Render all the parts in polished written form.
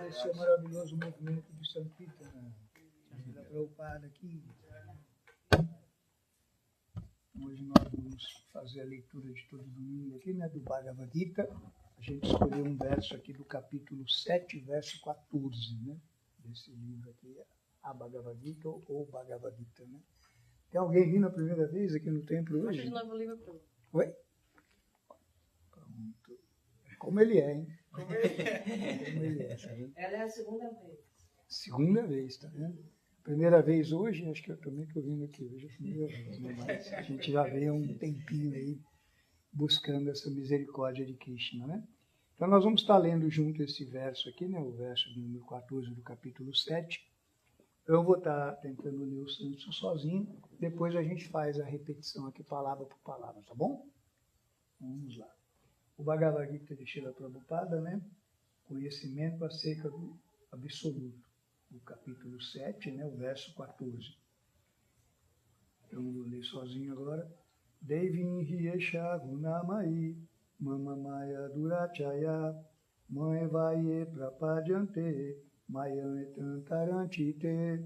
Esse é o maravilhoso movimento do Sankirtana, da Prabhupada aqui. Hoje nós vamos fazer a leitura de todo domingo aqui, né, do Bhagavad Gita. A gente escolheu um verso aqui do capítulo 7, verso 14, né, desse livro aqui, a Bhagavad Gita ou Bhagavad Gita, né. Tem alguém vindo a primeira vez aqui no templo hoje? Acho de novo livro para Oi? Pronto. Como ele é, hein? Como ele é, tá vendo? Ela é a segunda vez. Segunda vez, tá vendo? Primeira vez hoje, acho que eu também estou vindo aqui hoje, é a primeira vez, né? Mas a gente já veio há um tempinho aí buscando essa misericórdia de Krishna, né? Então nós vamos estar lendo junto esse verso aqui, né? O verso de número 14 do capítulo 7. Eu vou estar tentando ler o santo sozinho, depois a gente faz a repetição aqui palavra por palavra, tá bom? Vamos lá. O Bhagavad Gita de Srila Prabhupada, né? Conhecimento acerca do absoluto. O capítulo 7, né? O verso 14. Eu vou ler sozinho agora. Devim Hiesha Gunamai Mama Maya Durachaya Moevaye Prapadyante Mayam Etantarantite.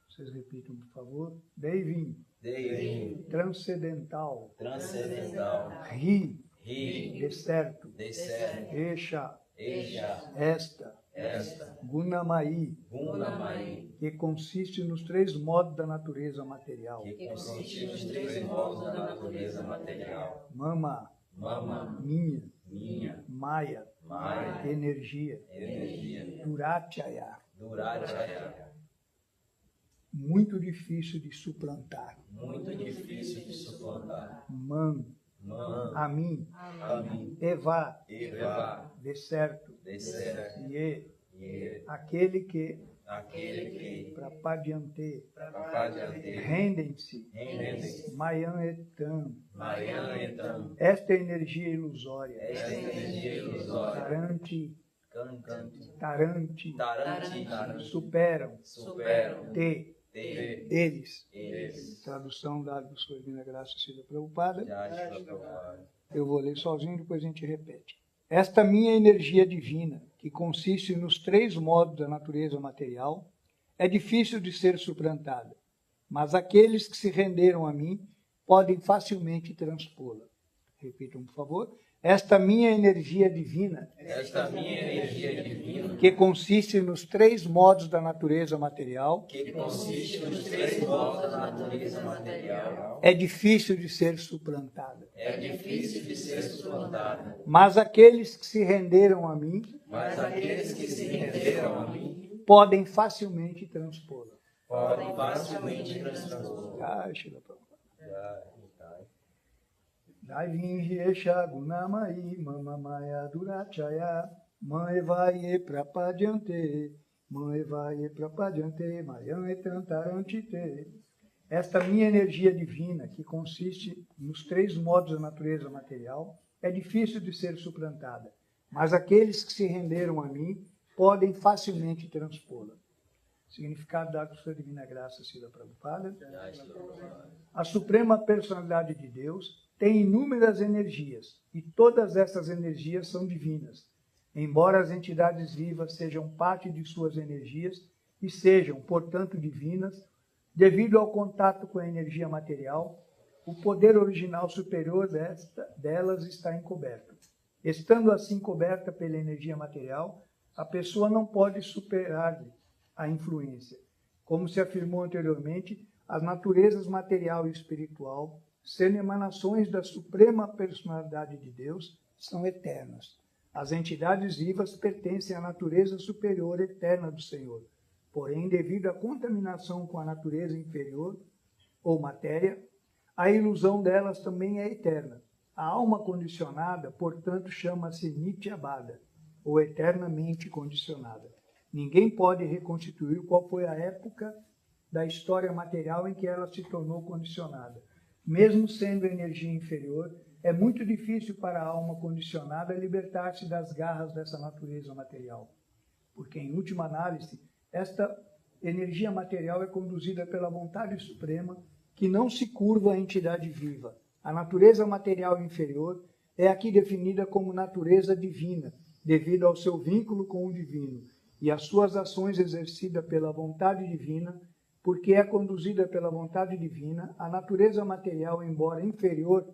Vocês repitam, por favor. Devim. Devim. Transcendental. Transcendental. Ri. Ri. Decerto. Decerto. Esha. Esha. Esta. Gunamai. Gunamai. Que consiste nos três modos da natureza material. Que consiste nos três modos da natureza material. Mama. Mama. Minha. Maya. Maya. Energia. Energia. Durachaya. Durachaya. Muito difícil de suplantar. Muito difícil de suplantar. Man. A mim. Eva. Decerto. E. Aquele que. Prapadyante. Rendem-se. Mayam etam. Esta energia ilusória. Tarante. Superam. Eles. Tradução dada por sua divina graça Srila Prabhupada. Eu vou ler sozinho, depois a gente repete. Esta minha energia divina, que consiste nos três modos da natureza material, é difícil de ser suplantada, mas aqueles que se renderam a mim podem facilmente transpô-la. Repitam, por favor. Esta minha energia divina, que consiste nos três modos da natureza material, é difícil de ser suplantada. Mas aqueles que se renderam a mim, podem facilmente transpô-la. Devim Hiesha Gunamai Mama Maya Durachaya Maevaye Prapadyante Mayam Etantarantite. Esta minha energia divina, que consiste nos três modos da natureza material, é difícil de ser suplantada, mas aqueles que se renderam a mim podem facilmente transpô-la. Significado dado por sua divina graça, Srila Prabhupada. A suprema personalidade de Deus tem inúmeras energias, e todas essas energias são divinas, embora as entidades vivas sejam parte de suas energias e sejam, portanto, divinas. Devido ao contato com a energia material, o poder original superior delas está encoberto. Estando assim coberta pela energia material, a pessoa não pode superar-lhe a influência. Como se afirmou anteriormente, as naturezas material e espiritual, sendo emanações da suprema personalidade de Deus, são eternas. As entidades vivas pertencem à natureza superior eterna do Senhor. Porém, devido à contaminação com a natureza inferior, ou matéria, a ilusão delas também é eterna. A alma condicionada, portanto, chama-se Nityabada, ou eternamente condicionada. Ninguém pode reconstituir qual foi a época da história material em que ela se tornou condicionada. Mesmo sendo energia inferior, é muito difícil para a alma condicionada libertar-se das garras dessa natureza material. Porque, em última análise, esta energia material é conduzida pela vontade suprema, que não se curva à entidade viva. A natureza material inferior é aqui definida como natureza divina, devido ao seu vínculo com o divino, e as suas ações exercidas pela vontade divina, porque é conduzida pela vontade divina, a natureza material, embora inferior,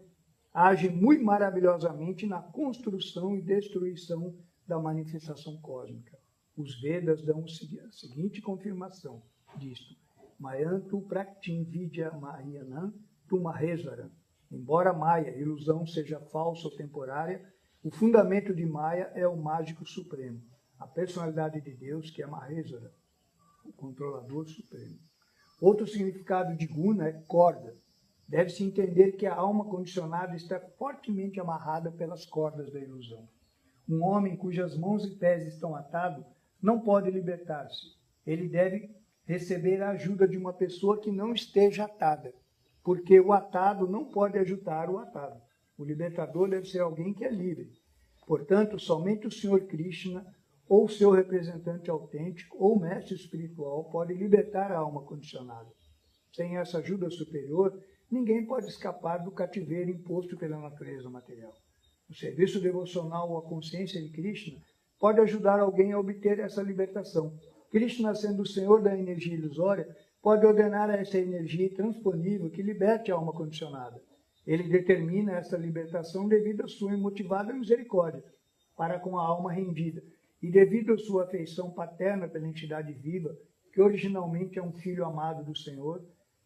age muito maravilhosamente na construção e destruição da manifestação cósmica. Os Vedas dão a seguinte confirmação disto. Mayantu praktim vidya mayanam tu mahesvaram. Embora Maya, ilusão, seja falsa ou temporária, o fundamento de Maya é o mágico supremo, a personalidade de Deus, que é Mahesvara, o controlador supremo. Outro significado de guna é corda. Deve-se entender que a alma condicionada está fortemente amarrada pelas cordas da ilusão. Um homem cujas mãos e pés estão atados não pode libertar-se. Ele deve receber a ajuda de uma pessoa que não esteja atada, porque o atado não pode ajudar o atado. O libertador deve ser alguém que é livre. Portanto, somente o Senhor Krishna, ou seu representante autêntico, ou mestre espiritual, pode libertar a alma condicionada. Sem essa ajuda superior, ninguém pode escapar do cativeiro imposto pela natureza material. O serviço devocional ou a consciência de Krishna pode ajudar alguém a obter essa libertação. Krishna, sendo o Senhor da energia ilusória, pode ordenar a essa energia intransponível que liberte a alma condicionada. Ele determina essa libertação devido à sua imotivada misericórdia para com a alma rendida e devido à sua afeição paterna pela entidade viva, que originalmente é um filho amado do Senhor.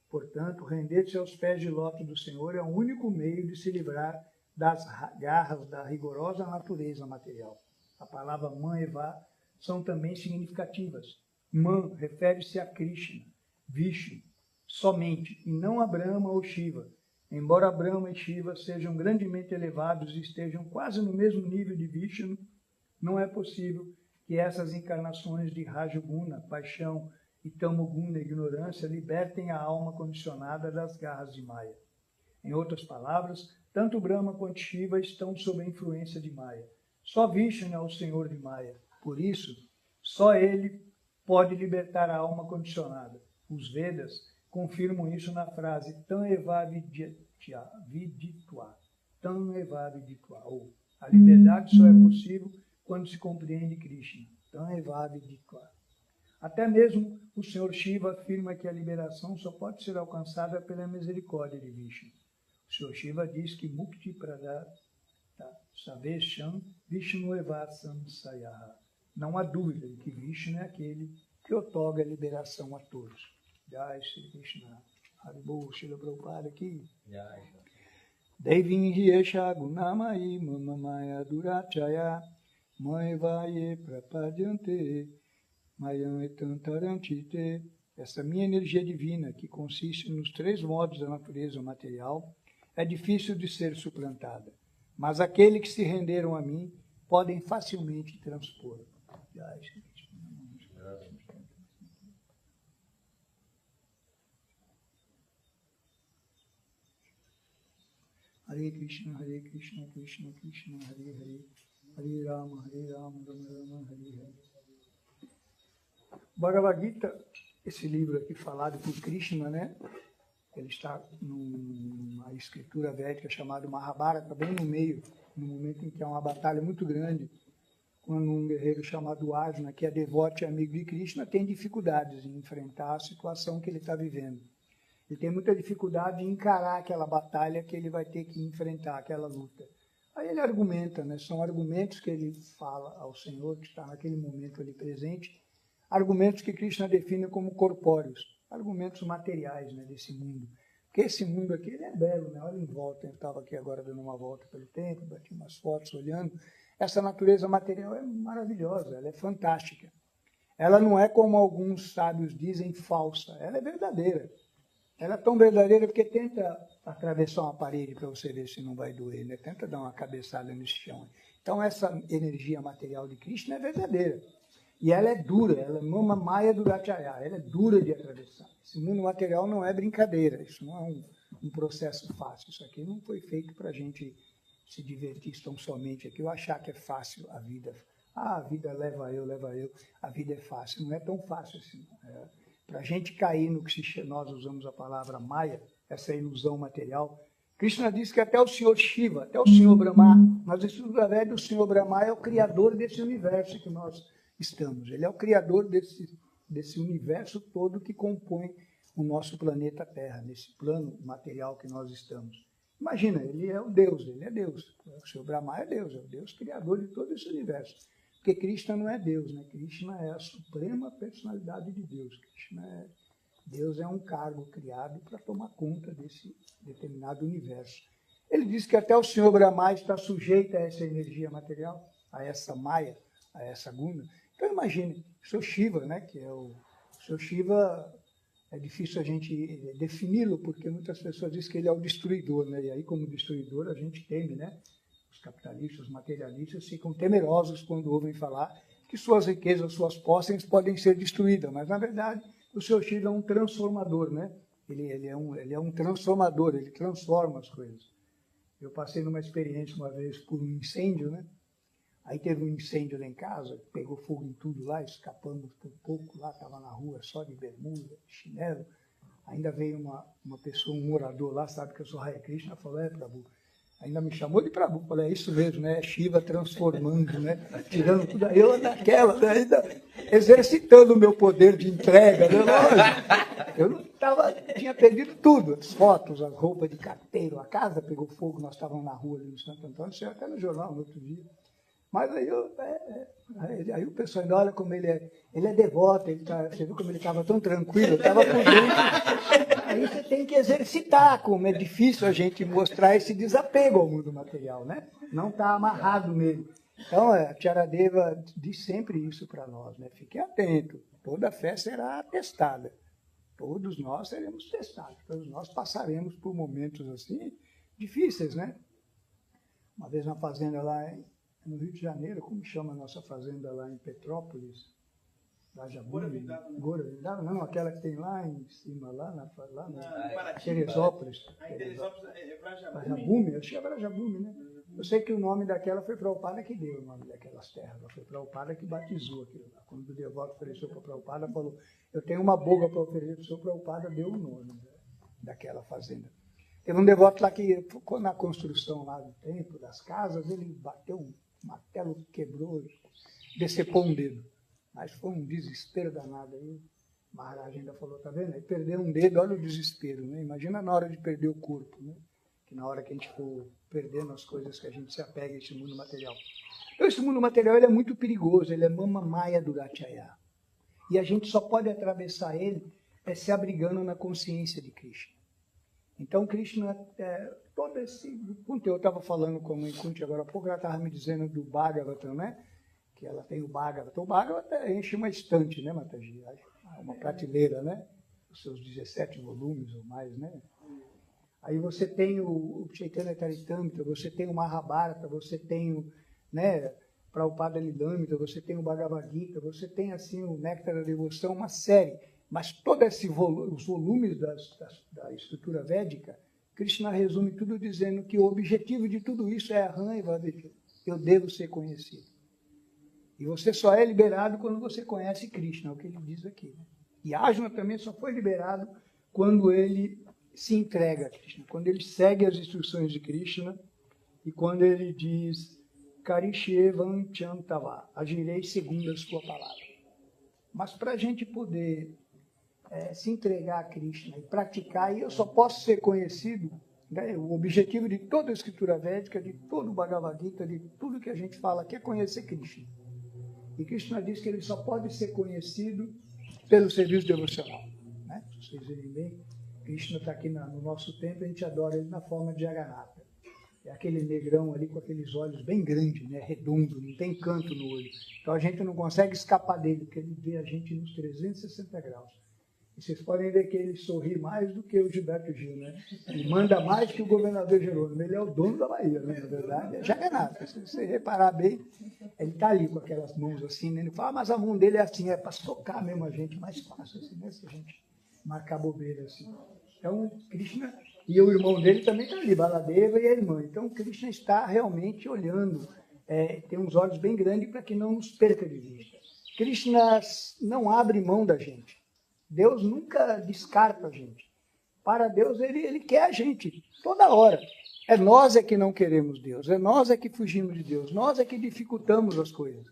Portanto, render-se aos pés de lótus do Senhor é o único meio de se livrar das garras da rigorosa natureza material. A palavra Man e Va são também significativas. Man refere-se a Krishna, Vishnu, somente, e não a Brahma ou Shiva. Embora Brahma e Shiva sejam grandemente elevados e estejam quase no mesmo nível de Vishnu, não é possível que essas encarnações de Rajoguna, paixão, e Tamoguna, ignorância, libertem a alma condicionada das garras de Maya. Em outras palavras, tanto Brahma quanto Shiva estão sob a influência de Maya. Só Vishnu é o Senhor de Maya. Por isso, só ele pode libertar a alma condicionada. Os Vedas confirmam isso na frase Tam eva viditva, Tam eva viditva, ou a liberdade só é possível quando se compreende Krishna. Tam eva viditva. Até mesmo o Senhor Shiva afirma que a liberação só pode ser alcançada pela misericórdia de Vishnu. O Senhor Shiva diz que Mukti Pradata Savesham Vishnu eva samsayaha. Não há dúvida de que Vishnu é aquele que otorga a liberação a todos. Jai Shri Krishna. Haribol, Srila Prabhupada aqui. Devim Yesha Gunamai Mamamaya Durachaya Maivaye Prapadyante Mayam Etantarantite. Essa minha energia divina, que consiste nos três modos da natureza material, é difícil de ser suplantada, mas aqueles que se renderam a mim podem facilmente transpor. Hare Krishna, Krishna Krishna, Hare Hare, Hare Rama, Rama Rama, Hare Hare. Bhagavad Gita, esse livro aqui falado por Krishna, né? Ele está numa escritura védica chamada Mahabharata, bem no meio, no momento em que há uma batalha muito grande, quando um guerreiro chamado Arjuna, que é devoto e amigo de Krishna, tem dificuldades em enfrentar a situação que ele está vivendo. Ele tem muita dificuldade em encarar aquela batalha que ele vai ter que enfrentar, aquela luta. Aí ele argumenta, né? São argumentos que ele fala ao Senhor, que está naquele momento ali presente, argumentos que Krishna define como corpóreos, argumentos materiais, né, desse mundo. Porque esse mundo aqui ele é belo, né? Olha em volta, eu estava aqui agora dando uma volta pelo templo, bati umas fotos olhando. Essa natureza material é maravilhosa, ela é fantástica. Ela não é, como alguns sábios dizem, falsa, ela é verdadeira. Ela é tão verdadeira porque tenta atravessar uma parede para você ver se não vai doer, né? Tenta dar uma cabeçada nesse chão. Então essa energia material de Krishna é verdadeira. E ela é dura, ela é uma Maya Durachaya, ela é dura de atravessar. Esse mundo material não é brincadeira, isso não é um processo fácil. Isso aqui não foi feito para a gente se divertir tão somente aqui, ou achar que é fácil a vida. Ah, a vida leva eu, a vida é fácil. Não é tão fácil assim. Para a gente cair no que nós usamos a palavra Maya, essa ilusão material, Krishna diz que até o Senhor Shiva, até o Senhor Brahma, nós estudamos através do Senhor Brahma, é o criador desse universo que nós estamos. Ele é o criador desse universo todo que compõe o nosso planeta Terra, nesse plano material que nós estamos. Imagina, ele é o Deus, ele é Deus. O Senhor Brahma é o Deus criador de todo esse universo. Porque Krishna não é Deus, né? Krishna é a suprema personalidade de Deus. Deus é um cargo criado para tomar conta desse determinado universo. Ele diz que até o Senhor Brahma está sujeito a essa energia material, a essa Maya, a essa Guna. Então imagine, o Senhor Shiva, né? Que é o Senhor Shiva. É difícil a gente defini-lo, porque muitas pessoas dizem que ele é o destruidor, né? E aí, como destruidor, a gente teme, né? Os capitalistas, os materialistas ficam temerosos quando ouvem falar que suas riquezas, suas posses podem ser destruídas. Mas, na verdade, o Senhor Shiva é um transformador, né? Ele é um transformador, ele transforma as coisas. Eu passei numa experiência uma vez por um incêndio, né? Aí teve um incêndio lá em casa, pegou fogo em tudo lá, escapamos por pouco lá, estava na rua só de bermuda, chinelo. Ainda veio uma pessoa, um morador lá, sabe que eu sou Hare Krishna, falou, Prabhu. Ainda me chamou de Prabhu, falei, é isso mesmo, né? É Shiva transformando, né? Tirando tudo. Aí eu naquela, né? Ainda exercitando o meu poder de entrega, né? Lógico. Eu tinha perdido tudo, as fotos, as roupas de carteiro, a casa pegou fogo, nós estávamos na rua ali no Santo Antônio, saiu até no jornal no outro dia. Mas aí o pessoal ainda olha como ele é devoto, você viu como ele estava tão tranquilo, estava por dentro. Aí você tem que exercitar, como é difícil a gente mostrar esse desapego ao mundo material, né? Não está amarrado nele. Então, a Charadeva diz sempre isso para nós, né? Fique atento, toda fé será testada. Todos nós seremos testados, todos nós passaremos por momentos assim difíceis, né? Uma vez na fazenda lá no Rio de Janeiro, como chama a nossa fazenda lá em Petrópolis? Rajabume? Não, aquela que tem lá em cima, lá em Teresópolis. Em Teresópolis é Rajabume, acho que é Rajabume, né? Eu sei que o nome daquela foi Prabhupada que deu o nome daquelas terras. Foi Prabhupada que batizou aquilo lá. Quando o devoto ofereceu para Prabhupada, falou, eu tenho uma boga para oferecer para o senhor, Prabhupada deu o nome daquela fazenda. Teve um devoto lá que, na construção lá do templo, das casas, ele bateu um martelo, quebrou, decepou um dedo. Mas foi um desespero danado aí. O Maharaj ainda falou, tá vendo? Aí perdeu um dedo, olha o desespero, né? Imagina na hora de perder o corpo, né? Que na hora que a gente for perdendo as coisas que a gente se apega a esse mundo material. Então, esse mundo material ele é muito perigoso, ele é Mama Maya Durachaya. E a gente só pode atravessar ele se abrigando na consciência de Krishna. Então, Krishna, todo esse conteúdo, eu estava falando com a mãe Kunti agora há pouco, ela estava me dizendo do Bhagavatam, né? Que ela tem o Bhagavatam. O Bhagavatam enche uma estante, né, Mataji? Uma prateleira, né? Os seus 17 volumes ou mais, né? Aí você tem o Chaitanya Charitamrita, você tem o Mahabharata, você tem o, né, Prabhupada Lilamrita, você tem o Bhagavad Gita, você tem assim o Néctar da Devoção, uma série. Mas todos os volumes da estrutura védica, Krishna resume tudo dizendo que o objetivo de tudo isso é Aham e Vadita. Eu devo ser conhecido. E você só é liberado quando você conhece Krishna, é o que ele diz aqui. E Arjuna também só foi liberado quando ele se entrega a Krishna, quando ele segue as instruções de Krishna e quando ele diz Karishevam Chantava, agirei segundo a sua palavra. Mas para a gente poder se entregar a Krishna e praticar, e eu só posso ser conhecido, né, o objetivo de toda a escritura védica, de todo o Bhagavad Gita, de tudo que a gente fala aqui é conhecer Krishna. E Krishna diz que ele só pode ser conhecido pelo serviço devocional. Né? Se vocês verem bem, Krishna está aqui no nosso templo, a gente adora ele na forma de Jagannatha. É aquele negrão ali com aqueles olhos bem grandes, né, redondo, não tem canto no olho. Então a gente não consegue escapar dele, porque ele vê a gente nos 360 graus. E vocês podem ver que ele sorri mais do que o Gilberto Gil, né? Ele manda mais que o governador Jerônimo. Ele é o dono da Bahia, né? Na verdade, é Jagannatha. Se você reparar bem, ele está ali com aquelas mãos assim, né? Ele fala, mas a mão dele é assim, é para socar mesmo a gente mais fácil, assim, né? Se a gente marcar bobeira assim. Então, Krishna, e o irmão dele também está ali, Baladeva e a irmã. Então, Krishna está realmente olhando, tem uns olhos bem grandes para que não nos perca de vista. Krishna não abre mão da gente. Deus nunca descarta a gente. Para Deus, ele quer a gente, toda hora. É nós que não queremos Deus, é nós que fugimos de Deus, nós que dificultamos as coisas.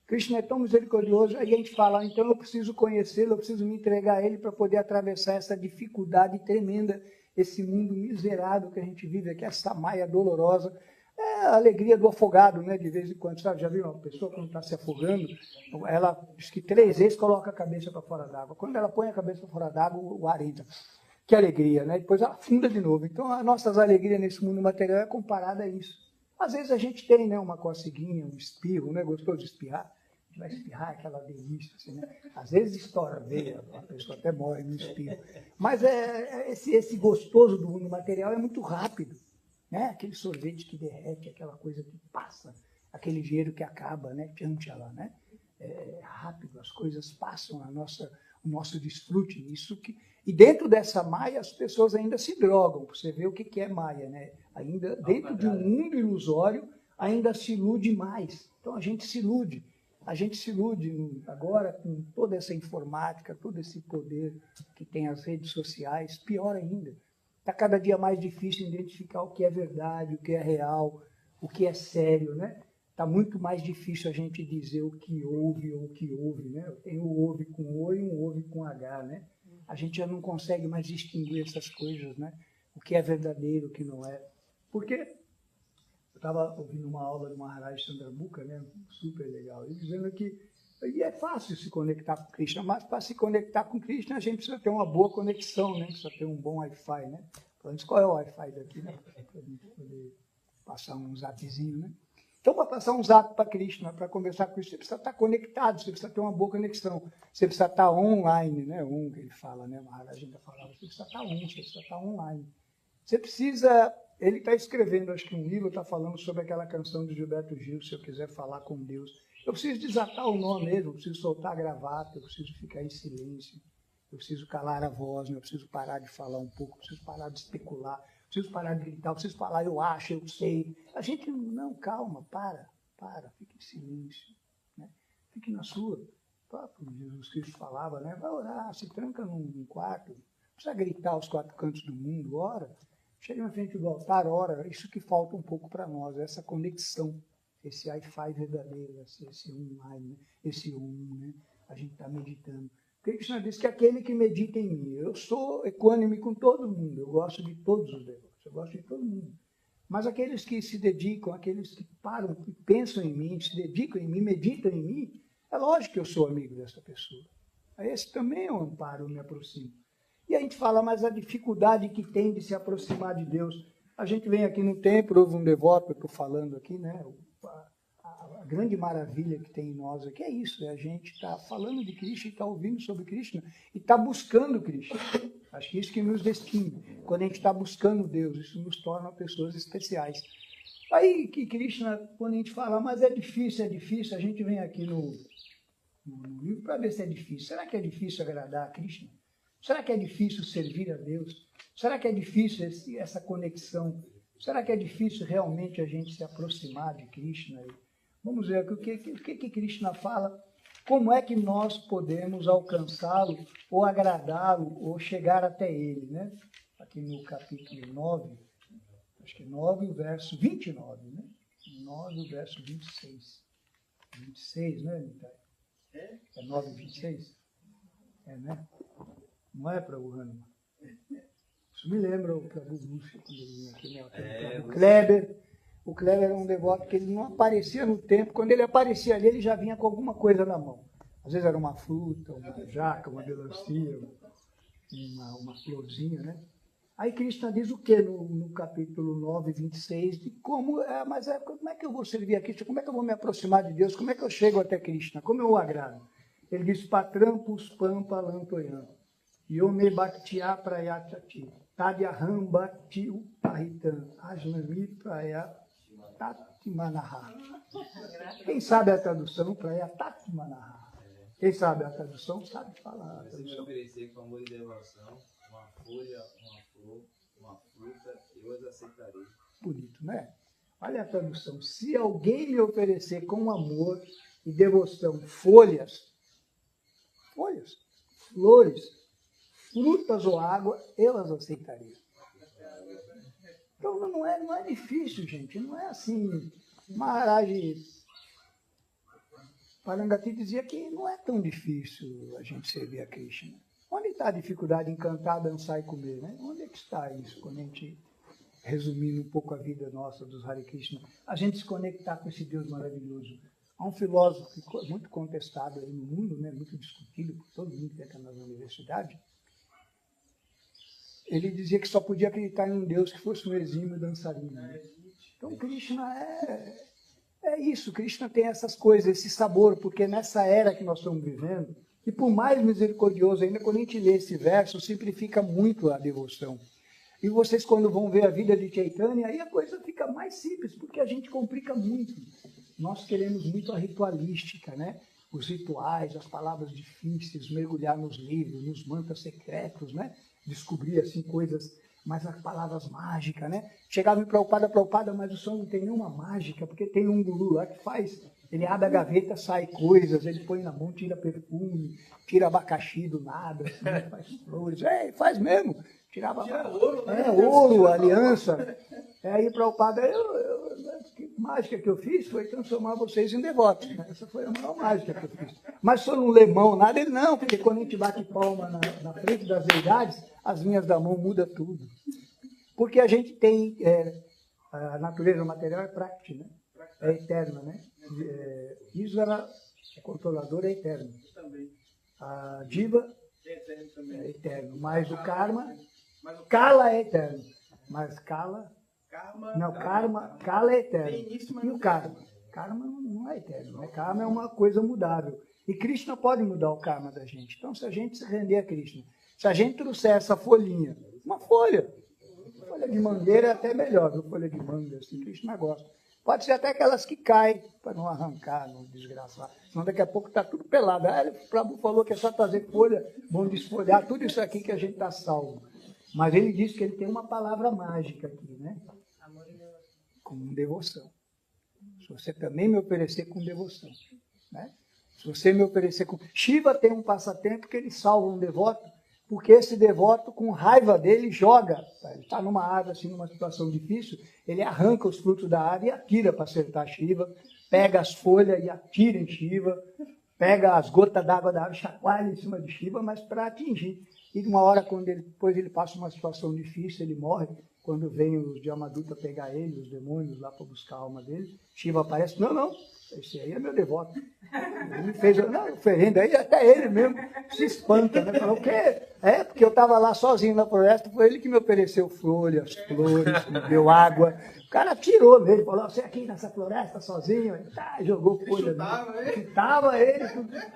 Krishna é tão misericordioso, aí a gente fala, então eu preciso conhecê-lo, eu preciso me entregar a ele para poder atravessar essa dificuldade tremenda, esse mundo miserável que a gente vive aqui, essa maia dolorosa. É a alegria do afogado, né? De vez em quando, sabe? Já viu uma pessoa quando está se afogando, ela diz que 3 vezes coloca a cabeça para fora d'água. Quando ela põe a cabeça para fora d'água, o ar entra. Que alegria, né? Depois ela afunda de novo. Então, as nossas alegrias nesse mundo material é comparada a isso. Às vezes a gente tem, né, uma coceguinha, um espirro, né? Gostou de espirrar? A gente vai espirrar, aquela delícia, assim, né? Às vezes estoura a veia, a pessoa até morre no espirro. Mas esse gostoso do mundo material é muito rápido. Né? Aquele sorvete que derrete, aquela coisa que passa, aquele dinheiro que acaba, né? Tchan-tchala, né? É rápido, as coisas passam, o nosso desfrute. E dentro dessa maia, as pessoas ainda se drogam. Você vê o que é maia, né? Ainda dentro de um mundo ilusório, ainda se ilude mais. Então a gente se ilude. A gente se ilude agora com toda essa informática, todo esse poder que tem as redes sociais, pior ainda. Está cada dia mais difícil identificar o que é verdade, o que é real, o que é sério, né? Está muito mais difícil a gente dizer o que houve ou o que houve, né? Tem o houve com O e um houve com H, né? A gente já não consegue mais distinguir essas coisas, né? O que é verdadeiro, o que não é. Porque eu estava ouvindo uma aula do Maharaj Chandrabhuka, né? Super legal, ele dizendo que é fácil se conectar com Krishna, mas para se conectar com Krishna a gente precisa ter uma boa conexão, né? Precisa ter um bom Wi-Fi, né? Antes, qual é o Wi-Fi daqui, né? Para a gente poder passar um zapzinho, né? Então, para passar um zap para Krishna, para conversar com Krishna, você precisa estar conectado, você precisa ter uma boa conexão, você precisa estar online, né? Que ele fala, né? Maharaj ainda falava, você precisa estar você precisa estar online. Você precisa... Ele está escrevendo, acho que um livro, está falando sobre aquela canção de Gilberto Gil, Se Eu Quiser Falar com Deus. Eu preciso desatar o nó mesmo, eu preciso soltar a gravata, eu preciso ficar em silêncio, eu preciso calar a voz, eu preciso parar de falar um pouco, eu preciso parar de especular, eu preciso parar de gritar, eu preciso falar, eu acho, eu sei. A gente, não, calma, para, fique em silêncio, né? Fique na sua. Como Jesus Cristo falava, né? Vai orar, se tranca num quarto, não precisa gritar aos 4 cantos do mundo, ora. Chega na frente do altar, ora, isso que falta um pouco para nós, essa conexão, esse Wi-Fi verdadeiro, esse online, esse né? A gente está meditando. Krishna diz que aquele que medita em mim, eu sou equânime com todo mundo, eu gosto de todos os devotos, eu gosto de todo mundo. Mas aqueles que se dedicam, aqueles que param, que pensam em mim, se dedicam em mim, meditam em mim, é lógico que eu sou amigo dessa pessoa. Esse também é um amparo, eu me aproximo. E a gente fala, mas a dificuldade que tem de se aproximar de Deus. A gente vem aqui no templo, houve um devoto, eu estou falando aqui, né? A grande maravilha que tem em nós aqui é isso, a gente está falando de Krishna, está ouvindo sobre Krishna e está buscando Krishna. Acho que isso que nos distingue. Quando a gente está buscando Deus, isso nos torna pessoas especiais. Aí que Krishna, quando a gente fala, mas é difícil, a gente vem aqui no livro para ver se é difícil. Será que é difícil agradar a Krishna? Será que é difícil servir a Deus? Será que é difícil essa conexão? Será que é difícil realmente a gente se aproximar de Krishna? Vamos ver o que Krishna fala. Como é que nós podemos alcançá-lo, ou agradá-lo, ou chegar até ele, né? Aqui no capítulo 9, acho que 9, o verso 29, né? 9, o verso 26. 26, né, Nitai? É 9, 26? É, né? Não é, Prabhu Hanuma? Isso me lembra o Prabhu Múcio, quando ele vinha aqui, né? O Kleber. O Kleber era um devoto que ele não aparecia no templo. Quando ele aparecia ali, ele já vinha com alguma coisa na mão. Às vezes era uma fruta, uma jaca, uma melancia, uma florzinha, né? Aí Krishna diz o quê no capítulo 9, 26? De como é que eu vou servir a Krishna? Como é que eu vou me aproximar de Deus? Como é que eu chego até Krishna? Como eu o agrado? Ele diz, Patrampus Pampa Lantoyan. Yome Bhaktiya Prayachati. Tadyaham Bhakti Uparitan. Ajnami Praya Tatimanaha. Quem sabe a tradução? Praya Tatimanaha. Quem sabe a tradução, sabe falar a tradução. Se me oferecer com amor e devoção, uma folha, uma flor, uma fruta, eu as aceitarei. Bonito, né? Olha a tradução. Se alguém me oferecer com amor e devoção flores, frutas ou água, eu as aceitaria. Então não é difícil, gente. Não é assim. Maharaj Parangati dizia que não é tão difícil a gente servir a Krishna. Onde está a dificuldade em cantar, dançar e comer? Né? Onde é que está isso? Quando a gente, resumindo um pouco a vida nossa dos Hare Krishna, a gente se conectar com esse Deus maravilhoso. Há um filósofo muito contestado aí no mundo, né? Muito discutido por todo mundo que está nas universidades. Ele dizia que só podia acreditar em um Deus que fosse um exímio dançarino. Né? Então, Krishna é isso. Krishna tem essas coisas, esse sabor, porque nessa era que nós estamos vivendo, e por mais misericordioso ainda, quando a gente lê esse verso, simplifica muito a devoção. E vocês, quando vão ver a vida de Chaitanya, aí a coisa fica mais simples, porque a gente complica muito. Nós queremos muito a ritualística, né? Os rituais, as palavras difíceis, mergulhar nos livros, nos mantras secretos, né? Descobrir assim coisas, mas as palavras mágicas, né? Chegava em Prabhupada, mas o som não tem nenhuma mágica, porque tem um guru lá que faz, ele abre a gaveta, sai coisas, ele põe na mão, tira perfume, tira abacaxi do nada, assim, faz flores, faz mesmo. Tirava ouro, né? Ouro, aliança. Aí Prabhupada, que mágica que eu fiz foi transformar vocês em devotos. Né? Essa foi a maior mágica que eu fiz. Mas se eu não lê mão, nada, ele não, porque quando a gente bate palma na frente das deidades, as linhas da mão mudam tudo. Porque a gente tem, a natureza material é prática, né? É eterna, né? Isvara, o controlador, é eterno. A Diva é eterno, mas o karma, Kala é eterno. Mas Kala é eterno. E o karma? Karma não é eterno, né? Karma é uma coisa mudável. E Krishna pode mudar o karma da gente. Então, se a gente se render a Krishna, se a gente trouxer essa folhinha, uma folha de mangueira é até melhor, viu? Folha de manga, assim, Krishna gosta. Pode ser até aquelas que caem, para não arrancar, não desgraçar. Senão daqui a pouco está tudo pelado. O Prabhu falou que é só trazer folha, vão desfolhar tudo isso aqui que a gente está salvo. Mas ele disse que ele tem uma palavra mágica aqui, né? Com devoção. Se você também me oferecer com devoção, né? Se você me oferecer com... Shiva tem um passatempo que ele salva um devoto, porque esse devoto, com raiva dele, joga. Ele está numa árvore, assim, numa situação difícil, ele arranca os frutos da árvore e atira para acertar Shiva, pega as folhas e atira em Shiva, pega as gotas d'água da árvore, chacoalha em cima de Shiva, mas para atingir. E de uma hora, depois ele passa uma situação difícil, ele morre. Quando vem os de Yamaduta pegar ele, os demônios lá para buscar a alma dele, Shiva aparece, não, esse aí é meu devoto. Ele fez uma oferenda, aí até ele mesmo se espanta, né? Falou, o quê? Porque eu estava lá sozinho na floresta, foi ele que me ofereceu folhas, flores, me deu água. O cara atirou nele, falou, você aqui nessa floresta sozinho? Ele jogou folha. Chutava ele.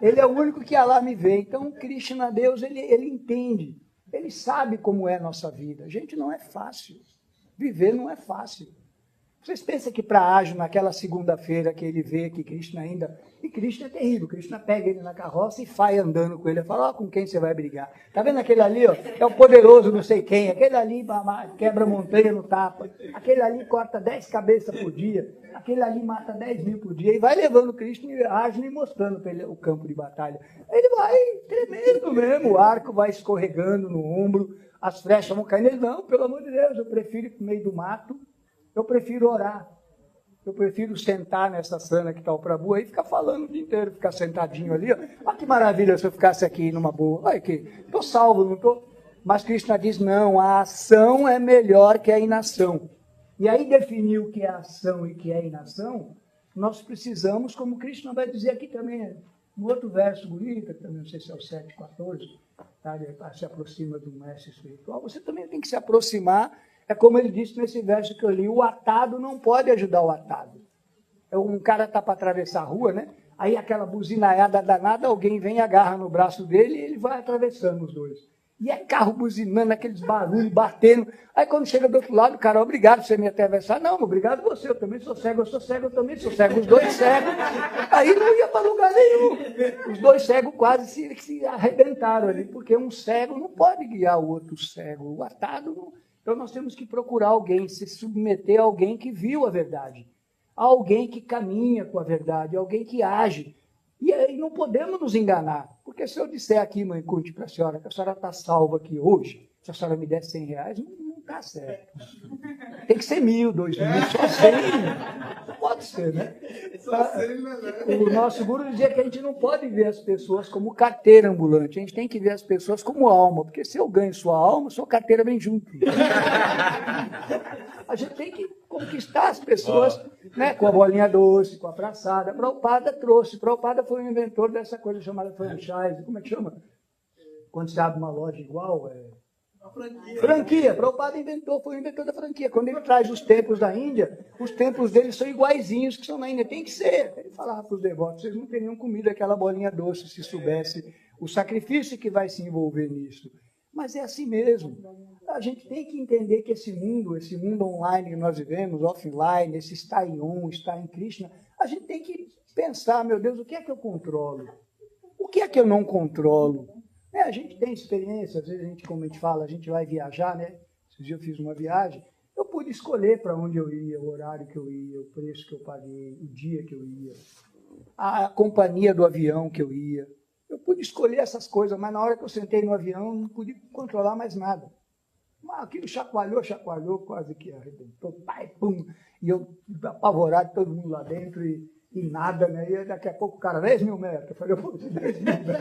Ele é o único que ia lá me ver. Então, Krishna, Deus, ele entende. Ele sabe como é a nossa vida. Gente, não é fácil. Viver não é fácil. Vocês pensam que para Ágio, naquela segunda-feira que ele vê que Krishna ainda... E Krishna é terrível. Krishna pega ele na carroça e vai andando com ele. Ele fala, com quem você vai brigar? Tá vendo aquele ali, ó? É o poderoso não sei quem. Aquele ali quebra montanha no tapa. Aquele ali corta 10 cabeças por dia. Aquele ali mata 10 mil por dia. E vai levando Krishna e Ágio e mostrando para ele o campo de batalha. Ele vai tremendo mesmo. O arco vai escorregando no ombro. As flechas vão caindo. Ele, não, pelo amor de Deus, eu prefiro ir para o meio do mato. Eu prefiro orar. Eu prefiro sentar nessa sana que está o Prabhu aí e ficar falando o dia inteiro, ficar sentadinho ali. Olha que maravilha se eu ficasse aqui numa boa. Olha que estou salvo, não estou? Mas Krishna diz, não, a ação é melhor que a inação. E aí definir o que é ação e o que é inação, nós precisamos, como Krishna vai dizer aqui também, no outro verso bonito, que também não sei se é o 7,14, tá? Ele se aproxima do mestre espiritual, você também tem que se aproximar. É como ele disse nesse verso que eu li, o atado não pode ajudar o atado. Um cara está para atravessar a rua, né? Aí aquela buzinaiada danada, alguém vem e agarra no braço dele e ele vai atravessando os dois. E é carro buzinando, aqueles barulhos, batendo. Aí quando chega do outro lado, o cara, obrigado por você me atravessar. Não, obrigado você, eu também sou cego, eu também sou cego, os dois cegos. Aí não ia para lugar nenhum. Os dois cegos quase se arrebentaram ali, porque um cego não pode guiar o outro cego. O atado não... Então nós temos que procurar alguém, se submeter a alguém que viu a verdade, a alguém que caminha com a verdade, a alguém que age. E aí não podemos nos enganar, porque se eu disser aqui, mãe Kunti, para a senhora, que a senhora está salva aqui hoje, se a senhora me der 100 reais, não está certo. Tem que ser 1.000, 2.000, só 100. Não pode pode ser, né? O nosso guru dizia que a gente não pode ver as pessoas como carteira ambulante, a gente tem que ver as pessoas como alma, porque se eu ganho sua alma, sua carteira vem junto. A gente tem que conquistar as pessoas, né, com a bolinha doce, com a praçada. Prabhupada trouxe. Prabhupada foi o inventor dessa coisa chamada franchise. Como é que chama? Quando se abre uma loja igual, franquia. Prabhupada foi o inventor da franquia. Quando ele traz os templos da Índia, os templos deles são iguaizinhos que são na Índia. Tem que ser. Ele falava para os devotos, vocês não teriam comido aquela bolinha doce se soubesse o sacrifício que vai se envolver nisso. Mas é assim mesmo. A gente tem que entender que esse mundo online que nós vivemos, offline, esse está em Om, está em Krishna, a gente tem que pensar, meu Deus, o que é que eu controlo? O que é que eu não controlo? A gente tem experiência, às vezes como a gente fala, a gente vai viajar, né? Esses dias eu fiz uma viagem, eu pude escolher para onde eu ia, o horário que eu ia, o preço que eu paguei, o dia que eu ia, a companhia do avião que eu ia. Eu pude escolher essas coisas, mas na hora que eu sentei no avião, não pude controlar mais nada. Mas aquilo chacoalhou, quase que arrebentou, pai, pum, e eu apavorado, todo mundo lá dentro, e nada, né? E daqui a pouco o cara, 10 mil metros. Eu falei, eu vou 10 mil metros.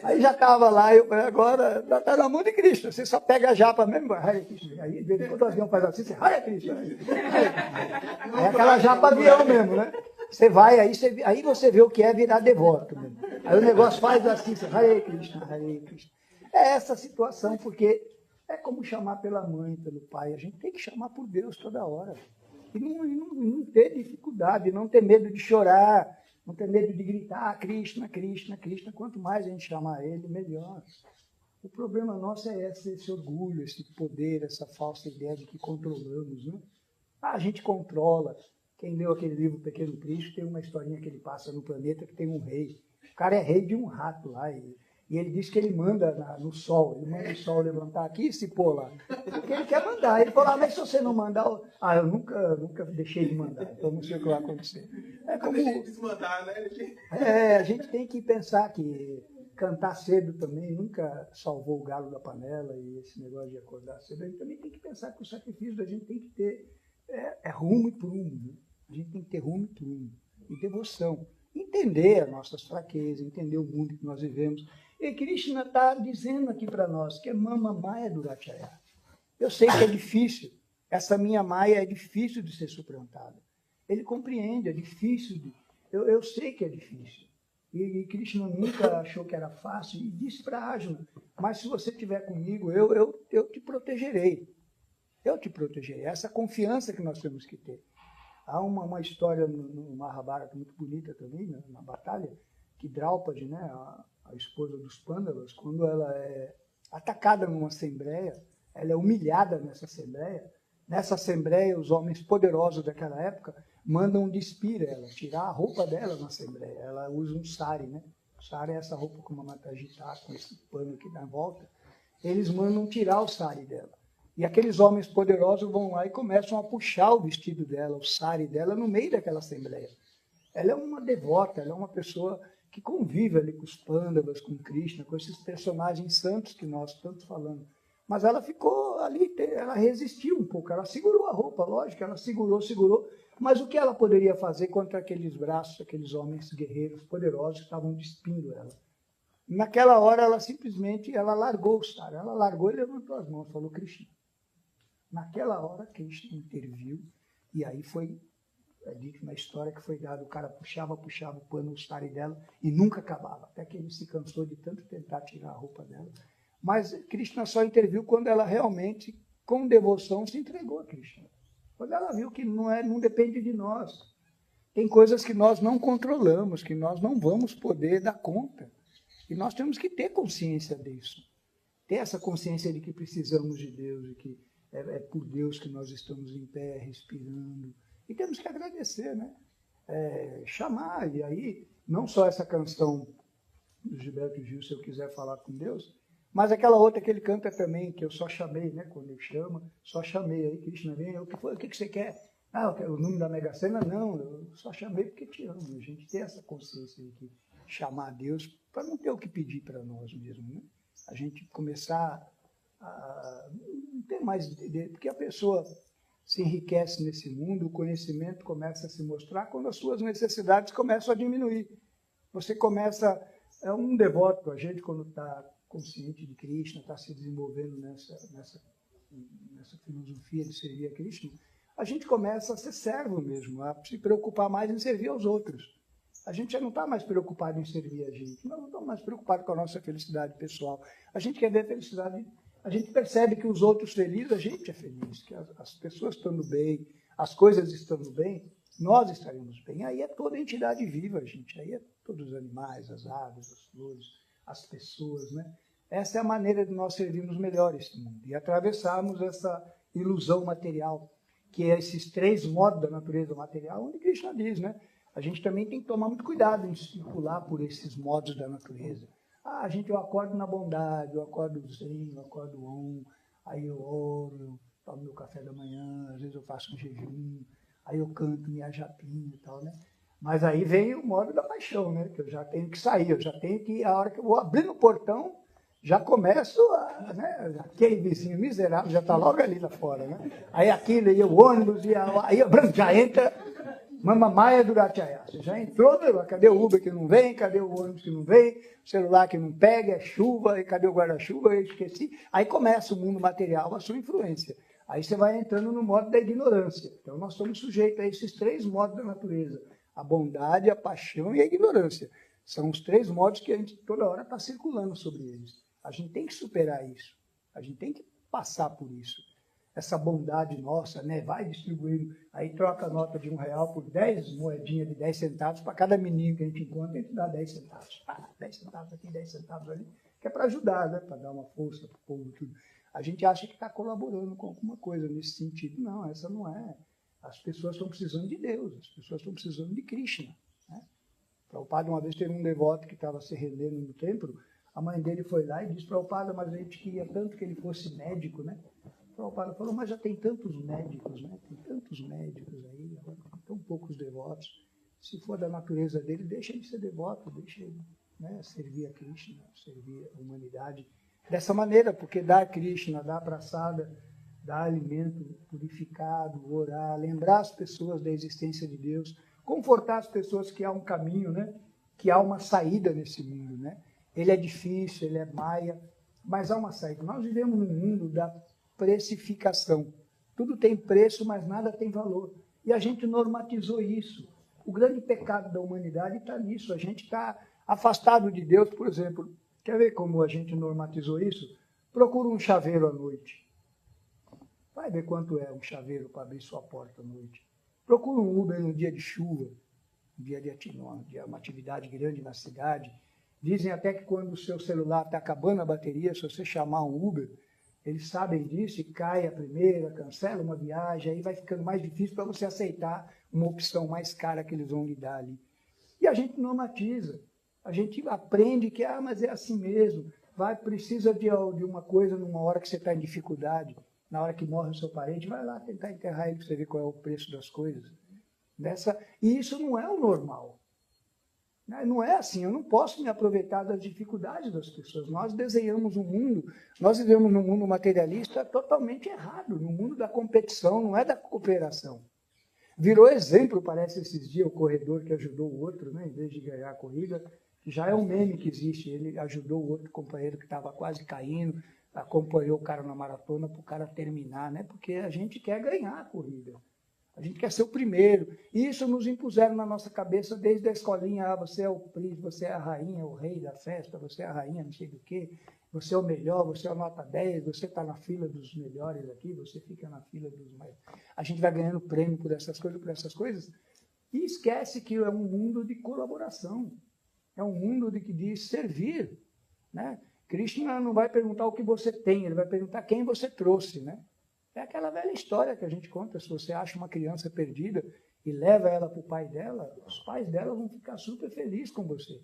Aí já estava lá, eu falei, agora está na mão de Cristo, você só pega a japa mesmo, Hare Krishna. Aí, de vez em quando o avião faz assim, você, Hare Krishna. É aquela japa avião mesmo, né? Você vai, aí você vê o que é virar devoto mesmo. Aí o negócio faz assim, você, Hare Krishna, Hare Krishna. É essa situação, porque é como chamar pela mãe, pelo pai. A gente tem que chamar por Deus toda hora. E não ter dificuldade, não ter medo de chorar, não ter medo de gritar, Krishna, Krishna, Krishna. Quanto mais a gente chamar ele, melhor. O problema nosso é esse orgulho, esse poder, essa falsa ideia de que controlamos, né? A gente controla. Quem leu aquele livro Pequeno Cristo, tem uma historinha que ele passa no planeta que tem um rei. O cara é rei de um rato lá. E ele diz que ele manda no sol. Ele manda o sol levantar aqui e se pôr lá. Porque ele quer mandar. Ele falou, mas se você não mandar... eu nunca deixei de mandar. Então não sei o que vai acontecer. É como... Desmandar, né? A gente tem que pensar que cantar cedo também nunca salvou o galo da panela e esse negócio de acordar cedo. A gente também tem que pensar que o sacrifício da gente tem que ter rumo e prumo. Né? A gente tem que ter rumo e prumo. E devoção. Entender as nossas fraquezas, entender o mundo que nós vivemos. E Krishna está dizendo aqui para nós que é Mama Maya Duracharya. Eu sei que é difícil. Essa minha Maya é difícil de ser suplantada. Ele compreende, é difícil. Eu sei que é difícil. E Krishna nunca achou que era fácil e disse para Arjuna, mas se você estiver comigo, eu te protegerei. Eu te protegerei. Essa confiança que nós temos que ter. Há uma história no Mahabharata muito bonita também, né, na batalha, que Draupadi, né, a esposa dos Pandavas, quando ela é atacada numa assembleia, ela é humilhada nessa assembleia. Nessa assembleia, os homens poderosos daquela época mandam despir ela, tirar a roupa dela na assembleia. Ela usa um sari, né? O sari é essa roupa com uma matajitá, com esse pano aqui na volta. Eles mandam tirar o sari dela. E aqueles homens poderosos vão lá e começam a puxar o vestido dela, o sari dela, no meio daquela assembleia. Ela é uma devota, ela é uma pessoa que convive ali com os Pandavas, com Krishna, com esses personagens santos que nós tanto falamos. Mas ela ficou ali, ela resistiu um pouco, ela segurou a roupa, lógico, ela segurou. Mas o que ela poderia fazer contra aqueles braços, aqueles homens guerreiros poderosos que estavam despindo ela? Naquela hora, ela simplesmente largou o sari, ela largou e levantou as mãos, falou Krishna. Naquela hora, Krishna interviu, e aí foi dito na história que foi dado, o cara puxava o pano, o sari dela, e nunca acabava, até que ele se cansou de tanto tentar tirar a roupa dela. Mas Krishna só interviu quando ela realmente, com devoção, se entregou a Krishna. Quando ela viu que não depende de nós. Tem coisas que nós não controlamos, que nós não vamos poder dar conta. E nós temos que ter consciência disso. Ter essa consciência de que precisamos de Deus, de que é por Deus que nós estamos em pé, respirando. E temos que agradecer, né? Chamar, e aí, não só essa canção do Gilberto Gil, se eu quiser falar com Deus, mas aquela outra que ele canta também, que eu só chamei, né? Quando ele chama, só chamei. Aí Krishna vem, o que você quer? Eu quero o número da Mega Sena? Não, eu só chamei porque te amo. A gente tem essa consciência de que chamar a Deus para não ter o que pedir para nós mesmos, né? A gente começar a não ter mais... Porque a pessoa se enriquece nesse mundo, o conhecimento começa a se mostrar quando as suas necessidades começam a diminuir. Você começa... É um devoto, a gente quando está consciente de Krishna, está se desenvolvendo nessa filosofia de servir a Krishna, a gente começa a ser servo mesmo, a se preocupar mais em servir aos outros. A gente já não está mais preocupado em servir a gente, nós não estamos mais preocupados com a nossa felicidade pessoal. A gente quer ver a felicidade, a gente percebe que os outros felizes, a gente é feliz, que as pessoas estando bem, as coisas estando bem, nós estaremos bem. Aí é toda a entidade viva, gente, aí é todos os animais, as aves, as flores, as pessoas, né? Essa é a maneira de nós servirmos melhor esse mundo e atravessarmos essa ilusão material, que é esses três modos da natureza material, onde Krishna diz, né? A gente também tem que tomar muito cuidado em circular por esses modos da natureza. Eu acordo na bondade, eu acordo zen, eu acordo on, aí eu oro, eu tomo meu café da manhã, às vezes eu faço um jejum, aí eu canto minha japinha e tal, né? Mas aí vem o modo da paixão, né? Que eu já tenho que sair, eu já tenho que, a hora que eu vou abrir no portão, já começo, né? Aquele vizinho miserável já está logo ali lá fora, né? Aí aquilo, aí o ônibus, aí já entra Mamamaia Durachaya. Você já entrou, cadê o Uber que não vem, cadê o ônibus que não vem, o celular que não pega, é chuva, e cadê o guarda-chuva, eu esqueci. Aí começa o mundo material, a sua influência. Aí você vai entrando no modo da ignorância. Então nós estamos sujeitos a esses três modos da natureza. A bondade, a paixão e a ignorância. São os três modos que a gente toda hora está circulando sobre eles. A gente tem que superar isso. A gente tem que passar por isso. Essa bondade nossa, né? Vai distribuindo. Aí troca a nota de R$1 por 10 moedinhas de 10 centavos. Para cada menino que a gente encontra, a gente dá 10 centavos. 10 centavos aqui, 10 centavos ali. Que é para ajudar, né? Para dar uma força para o povo. Tudo. A gente acha que está colaborando com alguma coisa nesse sentido. Não, essa não é. As pessoas estão precisando de Deus. As pessoas estão precisando de Krishna. Né? Prabhupada, uma vez, teve um devoto que estava se rendendo no templo. A mãe dele foi lá e disse, Prabhupada, mas a gente queria tanto que ele fosse médico, né? Prabhupada falou, mas já tem tantos médicos, né? Tem tantos médicos aí, tão poucos devotos. Se for da natureza dele, deixa ele ser devoto, deixa ele, né, servir a Krishna, servir a humanidade. Dessa maneira, porque dar Krishna, dar prasada, dar alimento purificado, orar, lembrar as pessoas da existência de Deus, confortar as pessoas que há um caminho, né? Que há uma saída nesse mundo, né? Ele é difícil, ele é maia, mas há uma saída. Nós vivemos num mundo da precificação. Tudo tem preço, mas nada tem valor. E a gente normatizou isso. O grande pecado da humanidade está nisso. A gente está afastado de Deus, por exemplo. Quer ver como a gente normatizou isso? Procura um chaveiro à noite. Vai ver quanto é um chaveiro para abrir sua porta à noite. Procura um Uber no dia de chuva, um dia de uma atividade grande na cidade. Dizem até que quando o seu celular está acabando a bateria, se você chamar um Uber, eles sabem disso e cai a primeira, cancela uma viagem, aí vai ficando mais difícil para você aceitar uma opção mais cara que eles vão lhe dar ali. E a gente normatiza, a gente aprende que, mas é assim mesmo, precisa de uma coisa numa hora que você está em dificuldade, na hora que morre o seu parente, vai lá tentar enterrar ele para você ver qual é o preço das coisas. E isso não é o normal. Não é assim, eu não posso me aproveitar das dificuldades das pessoas. Nós desenhamos um mundo, nós vivemos num mundo materialista totalmente errado, no mundo da competição, não é da cooperação. Virou exemplo, parece, esses dias, o corredor que ajudou o outro, né, em vez de ganhar a corrida, que já é um meme que existe, ele ajudou o outro companheiro que estava quase caindo, acompanhou o cara na maratona para o cara terminar, né, porque a gente quer ganhar a corrida. A gente quer ser o primeiro. E isso nos impuseram na nossa cabeça desde a escolinha. Você é o príncipe, você é a rainha, o rei da festa, você é a rainha não sei do quê, você é o melhor, você é a nota 10, você está na fila dos melhores aqui, você fica na fila dos mais... A gente vai ganhando prêmio por essas coisas, e esquece que é um mundo de colaboração. É um mundo que diz servir. Né? Krishna não vai perguntar o que você tem, ele vai perguntar quem você trouxe, né? É aquela velha história que a gente conta, se você acha uma criança perdida e leva ela para o pai dela, os pais dela vão ficar super felizes com você.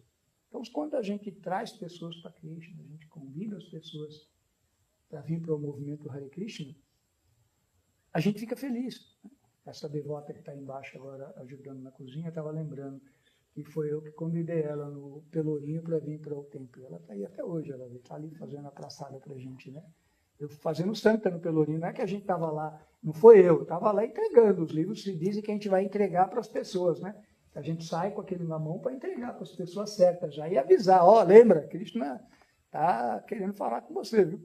Então, quando a gente traz pessoas para Krishna, a gente convida as pessoas para vir para o movimento Hare Krishna, a gente fica feliz. Essa devota que está embaixo agora ajudando na cozinha, estava lembrando que foi eu que convidei ela no Pelourinho para vir para o templo. Ela está aí até hoje, ela está ali fazendo a traçada para a gente, né? Eu fazendo santa no Pelourinho, não é que a gente estava lá, não foi eu estava lá entregando. Os livros se dizem que a gente vai entregar para as pessoas, né? A gente sai com aquele na mão para entregar para as pessoas certas já e avisar, ó, lembra, Krishna está querendo falar com você, viu?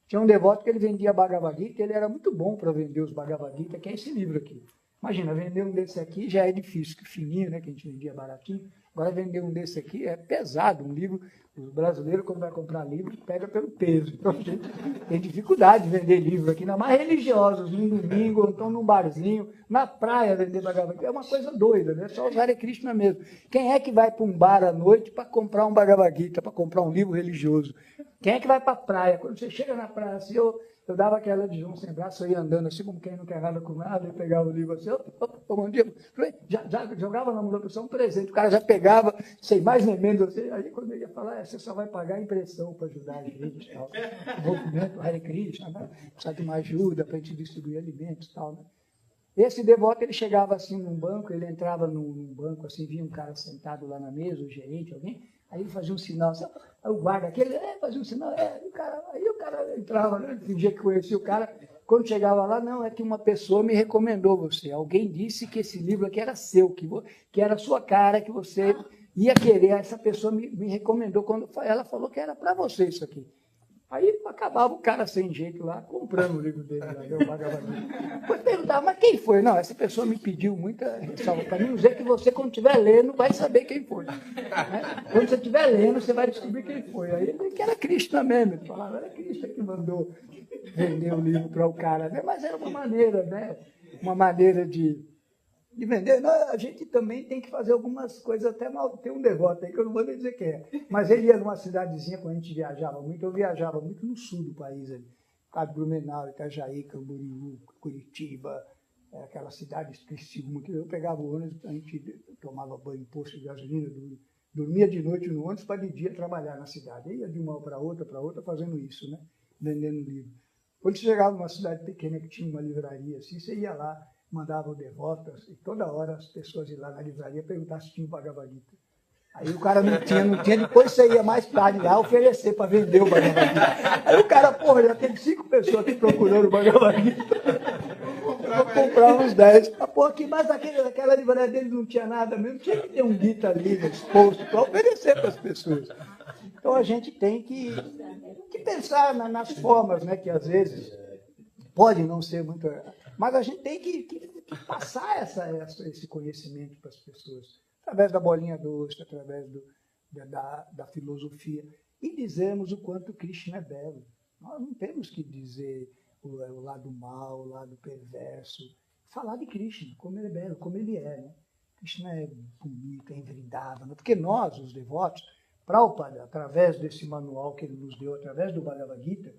Tinha um devoto que ele vendia Bhagavad Gita, ele era muito bom para vender os Bhagavad Gita, que é esse livro aqui. Imagina, vender um desse aqui já é difícil, que fininho, né, que a gente vendia baratinho. Agora vender um desse aqui é pesado, um livro. Os brasileiros, quando vai comprar livro, pega pelo peso. Então a gente tem dificuldade de vender livro aqui, ainda mais religiosos, num domingo, ou então num barzinho, na praia vender Bhagavad Gita. É uma coisa doida, né? Só os Hare Krishna mesmo. Quem é que vai para um bar à noite para comprar um Bhagavad Gita, para comprar um livro religioso? Quem é que vai para a praia? Quando você chega na praia, assim, eu dava aquela de João sem braço, eu ia andando assim, como quem não quer nada com nada, e pegava o livro assim, bom dia. Já jogava na mão da pessoa um presente, o cara já pegava, sem mais nem menos, assim, aí quando eu ia falar, você só vai pagar a impressão para ajudar a gente, tal. O movimento Hare Krishna, né? Precisa de uma ajuda para a gente distribuir alimentos e tal, né? Esse devoto, ele chegava assim num banco, ele entrava num banco, assim, via um cara sentado lá na mesa, o gerente, alguém, aí ele fazia um sinal, assim, aí o guarda aquele, fazia um sinal, aí o cara entrava, né, fingia que conhecia o cara, quando chegava lá, não, é que uma pessoa me recomendou você, alguém disse que esse livro aqui era seu, que era a sua cara, que você ia querer, essa pessoa me recomendou, quando ela falou que era para você isso aqui. Aí acabava o cara sem jeito lá, comprando o livro dele, lá, o Bhagavad Gita. Depois perguntava, mas quem foi? Não, essa pessoa me pediu muita ressalva para mim dizer que você, quando estiver lendo, vai saber quem foi. Né? Quando você estiver lendo, você vai descobrir quem foi. Aí ele que era Krishna mesmo, ele falava, era Krishna que mandou vender o livro para o cara. Né? Mas era uma maneira, né? Uma maneira de vender. Não, a gente também tem que fazer algumas coisas até mal. Tem um devoto aí que eu não vou nem dizer quem é, mas ele ia numa cidadezinha quando a gente viajava muito, eu viajava muito no sul do país ali, Cabo Blumenau, Itajaí, Camboriú, Curitiba, aquela cidade Criciúma, que eu pegava o ônibus, a gente tomava banho em posto de gasolina, dormia de noite no ônibus para de dia trabalhar na cidade. Ia de uma para outra, fazendo isso, né? Vendendo livro. Quando você chegava numa cidade pequena que tinha uma livraria assim, você ia lá, mandava o devoto, e toda hora as pessoas iam lá na livraria perguntar se tinha um Bhagavad Gita. Aí o cara não tinha, depois você ia mais tarde lá oferecer para vender o Bhagavad Gita. Aí o cara, porra, já tem 5 pessoas aqui procurando o Bhagavad Gita. Vou comprar uns 10. Pô, aqui, mas aquela livraria dele não tinha nada mesmo, tinha que ter um Gita ali exposto para oferecer para as pessoas. Então a gente tem que pensar nas formas, né, que às vezes pode não ser muito... Mas a gente tem que passar esse conhecimento para as pessoas, através da bolinha doce, através da filosofia, e dizermos o quanto Krishna é belo. Nós não temos que dizer o lado mal, o lado perverso. Falar de Krishna, como ele é belo, como ele é. Né? Krishna é bonito, é Vrindavana, porque nós, os devotos, Prabhupada, através desse manual que ele nos deu, através do Bhagavad Gita,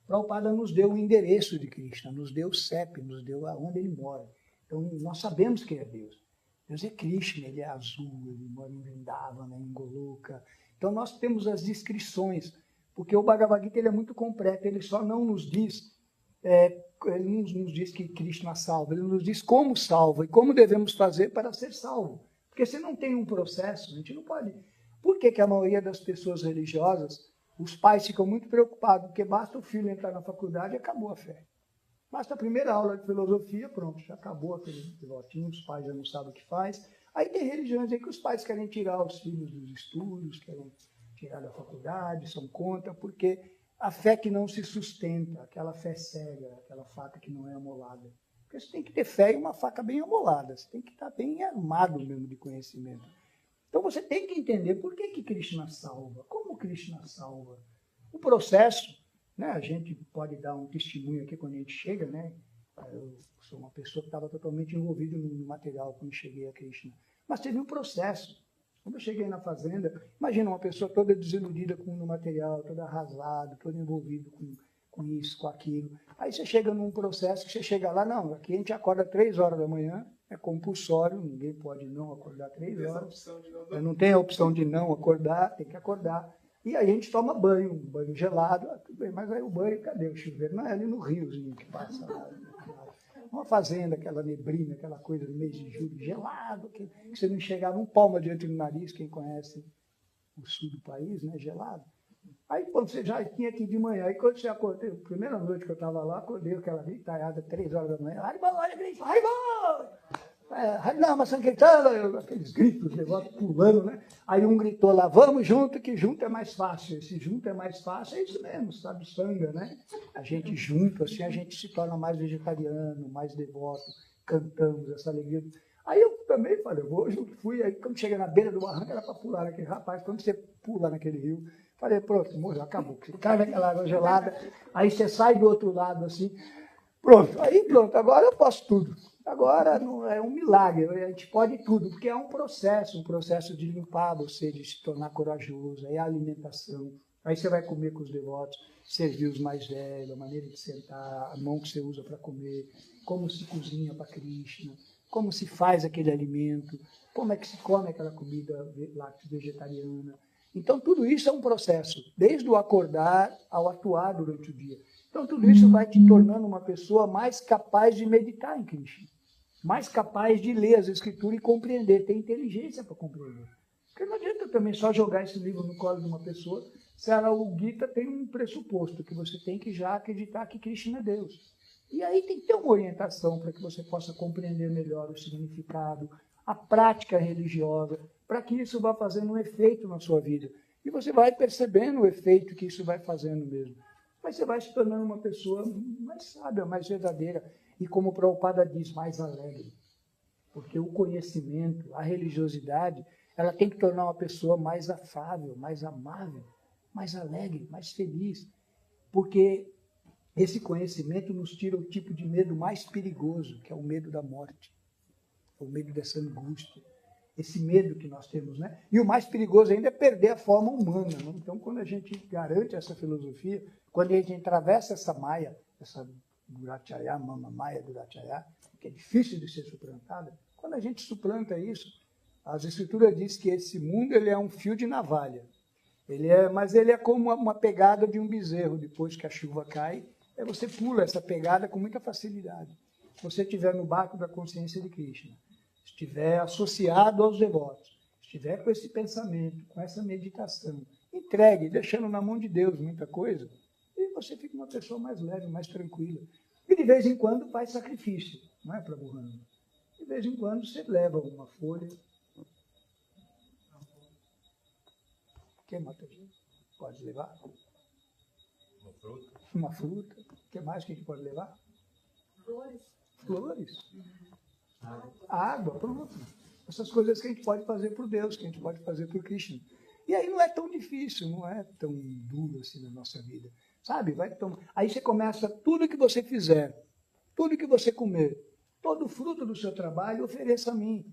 Prabhupada nos deu o endereço de Krishna, nos deu o CEP, nos deu aonde ele mora. Então, nós sabemos quem é Deus. Deus é Krishna, ele é azul, ele mora em Vrindavana, em Goloka. Então, nós temos as descrições, porque o Bhagavad Gita ele é muito completo, ele só não nos diz, ele não nos diz que Krishna salva, ele nos diz como salva e como devemos fazer para ser salvo. Porque se não tem um processo, a gente não pode... Por que a maioria das pessoas religiosas, os pais ficam muito preocupados, porque basta o filho entrar na faculdade e acabou a fé. Basta a primeira aula de filosofia, pronto, já acabou aquele pilotinho, os pais já não sabem o que faz. Aí tem religiões aí que os pais querem tirar os filhos dos estudos, querem tirar da faculdade, são contra, porque a fé que não se sustenta, aquela fé cega, aquela faca que não é amolada. Porque você tem que ter fé e uma faca bem amolada, você tem que estar bem armado mesmo de conhecimento. Então você tem que entender por que Krishna salva, como Krishna salva. O processo, né, a gente pode dar um testemunho aqui quando a gente chega, né? Eu sou uma pessoa que estava totalmente envolvida no material quando cheguei a Krishna. Mas teve um processo. Quando eu cheguei na fazenda, imagina uma pessoa toda desiludida com o material, toda arrasada, toda envolvida com isso, com aquilo. Aí você chega num processo que você chega lá, não, aqui a gente acorda 3 horas da manhã, é compulsório, ninguém pode não acordar 3 horas. Não tem a opção de não acordar, tem que acordar. E aí a gente toma banho, um banho gelado, tudo bem, mas aí o banho, cadê o chuveiro? Não é ali no riozinho que passa lá. Uma fazenda, aquela neblina, aquela coisa do mês de julho, gelado, que você não enxergava um palmo diante do nariz, quem conhece o sul do país, né, gelado. Aí quando você já tinha aqui de manhã, aí quando você acordou, a primeira noite que eu estava lá, acordei aquela gritalhada, 3 horas da manhã, Haribo, olha, grito, Haribo! Harinama Sankirtana, aqueles gritos, negócio pulando, né? Aí um gritou lá, vamos junto, que junto é mais fácil. Esse junto é mais fácil, é isso mesmo, sabe, sanga, né? A gente junto, assim, a gente se torna mais vegetariano, mais devoto, cantamos essa alegria. Aí eu também falei, eu vou junto, fui. Aí quando cheguei na beira do barranco, era para pular naquele rapaz. Quando você pula naquele rio, falei, pronto, morreu, acabou. Você cai naquela água gelada, aí você sai do outro lado, assim, pronto. Aí pronto, agora eu posso tudo. Agora não é um milagre, a gente pode tudo, porque é um processo de limpar você, de se tornar corajoso, aí a alimentação, aí você vai comer com os devotos, servir os mais velhos, a maneira de sentar, a mão que você usa para comer, como se cozinha para Krishna, como se faz aquele alimento, como é que se come aquela comida lácteo-vegetariana. Então tudo isso é um processo, desde o acordar ao atuar durante o dia. Então tudo isso vai te tornando uma pessoa mais capaz de meditar em Krishna, mais capaz de ler as escrituras e compreender, ter inteligência para compreender. Porque não adianta também só jogar esse livro no colo de uma pessoa, se o Gita tem um pressuposto, que você tem que já acreditar que Krishna é Deus. E aí tem que ter uma orientação para que você possa compreender melhor o significado, a prática religiosa, para que isso vá fazendo um efeito na sua vida. E você vai percebendo o efeito que isso vai fazendo mesmo. Mas você vai se tornando uma pessoa mais sábia, mais verdadeira. E como o Prabhupada diz, mais alegre. Porque o conhecimento, a religiosidade, ela tem que tornar uma pessoa mais afável, mais amável, mais alegre, mais feliz. Porque esse conhecimento nos tira o tipo de medo mais perigoso, que é o medo da morte. O medo dessa angústia. Esse medo que nós temos, né? E o mais perigoso ainda é perder a forma humana, né? Então, quando a gente garante essa filosofia, quando a gente atravessa essa maia, essa Duracharya, Mama Maya Duracharya, que é difícil de ser suplantada, quando a gente suplanta isso, as escrituras dizem que esse mundo ele é um fio de navalha. Mas ele é como uma pegada de um bezerro, depois que a chuva cai, aí você pula essa pegada com muita facilidade. Se você estiver no barco da consciência de Krishna, estiver associado aos devotos, estiver com esse pensamento, com essa meditação, entregue, deixando na mão de Deus muita coisa, e você fica uma pessoa mais leve, mais tranquila. E de vez em quando faz sacrifício, não é, Prabhupada? De vez em quando você leva uma folha. O que, Mataji? Pode levar? Uma fruta. Uma fruta. O que mais que a gente pode levar? Flores. Flores. Água, pronto. Essas coisas que a gente pode fazer por Deus, que a gente pode fazer por Krishna. E aí não é tão difícil, não é tão duro assim na nossa vida. Sabe? Aí você começa, tudo que você fizer, tudo que você comer, todo fruto do seu trabalho, ofereça a mim.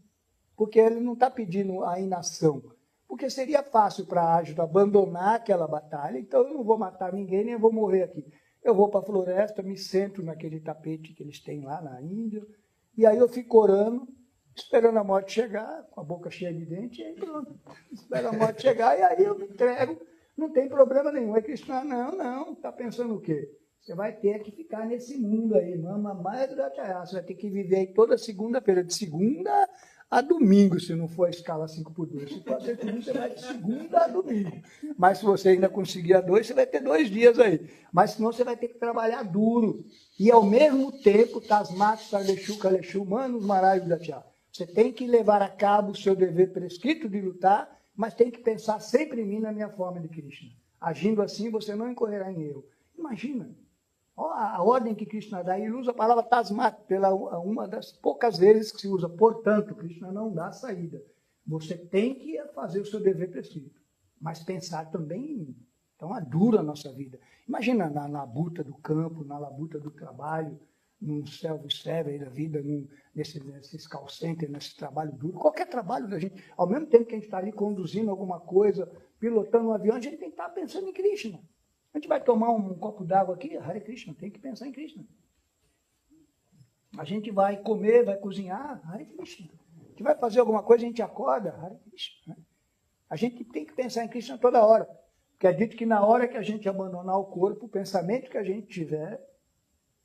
Porque ele não está pedindo a inação. Porque seria fácil para a Ágito abandonar aquela batalha, então eu não vou matar ninguém, nem eu vou morrer aqui. Eu vou para a floresta, me sento naquele tapete que eles têm lá na Índia, e aí eu fico orando, esperando a morte chegar, com a boca cheia de dente, e aí pronto. Espero a morte chegar, e aí eu me entrego, não tem problema nenhum. É Krishna, não, está pensando o quê? Você vai ter que ficar nesse mundo aí, Mama Maya Duracharya. Você vai ter que viver aí toda segunda-feira, de segunda a domingo, se não for a escala 5x2. Se for a 5x2, você vai de segunda a domingo. Mas se você ainda conseguir a 2, você vai ter 2 dias aí. Mas senão você vai ter que trabalhar duro. E ao mesmo tempo, Tasmat, Sarleshu, Kaleshu, Manos, Marayu, Dachá. Você tem que levar a cabo o seu dever prescrito de lutar, mas tem que pensar sempre em mim, na minha forma de Krishna. Agindo assim, você não incorrerá em erro. Imagina. A ordem que Krishna dá, ele usa a palavra tasmat, uma das poucas vezes que se usa. Portanto, Krishna não dá saída. Você tem que fazer o seu dever prescrito, mas pensar também em mim. Então, é dura a nossa vida. Imagina na labuta do campo, na labuta do trabalho, num self-service da vida, nesses call center, nesse trabalho duro. Qualquer trabalho da gente, ao mesmo tempo que a gente está ali conduzindo alguma coisa, pilotando um avião, a gente tem que estar pensando em Krishna. A gente vai tomar um copo d'água aqui, Hare Krishna, tem que pensar em Krishna. A gente vai comer, vai cozinhar, Hare Krishna. A gente vai fazer alguma coisa, a gente acorda, Hare Krishna. A gente tem que pensar em Krishna toda hora. Porque é dito que na hora que a gente abandonar o corpo, o pensamento que a gente tiver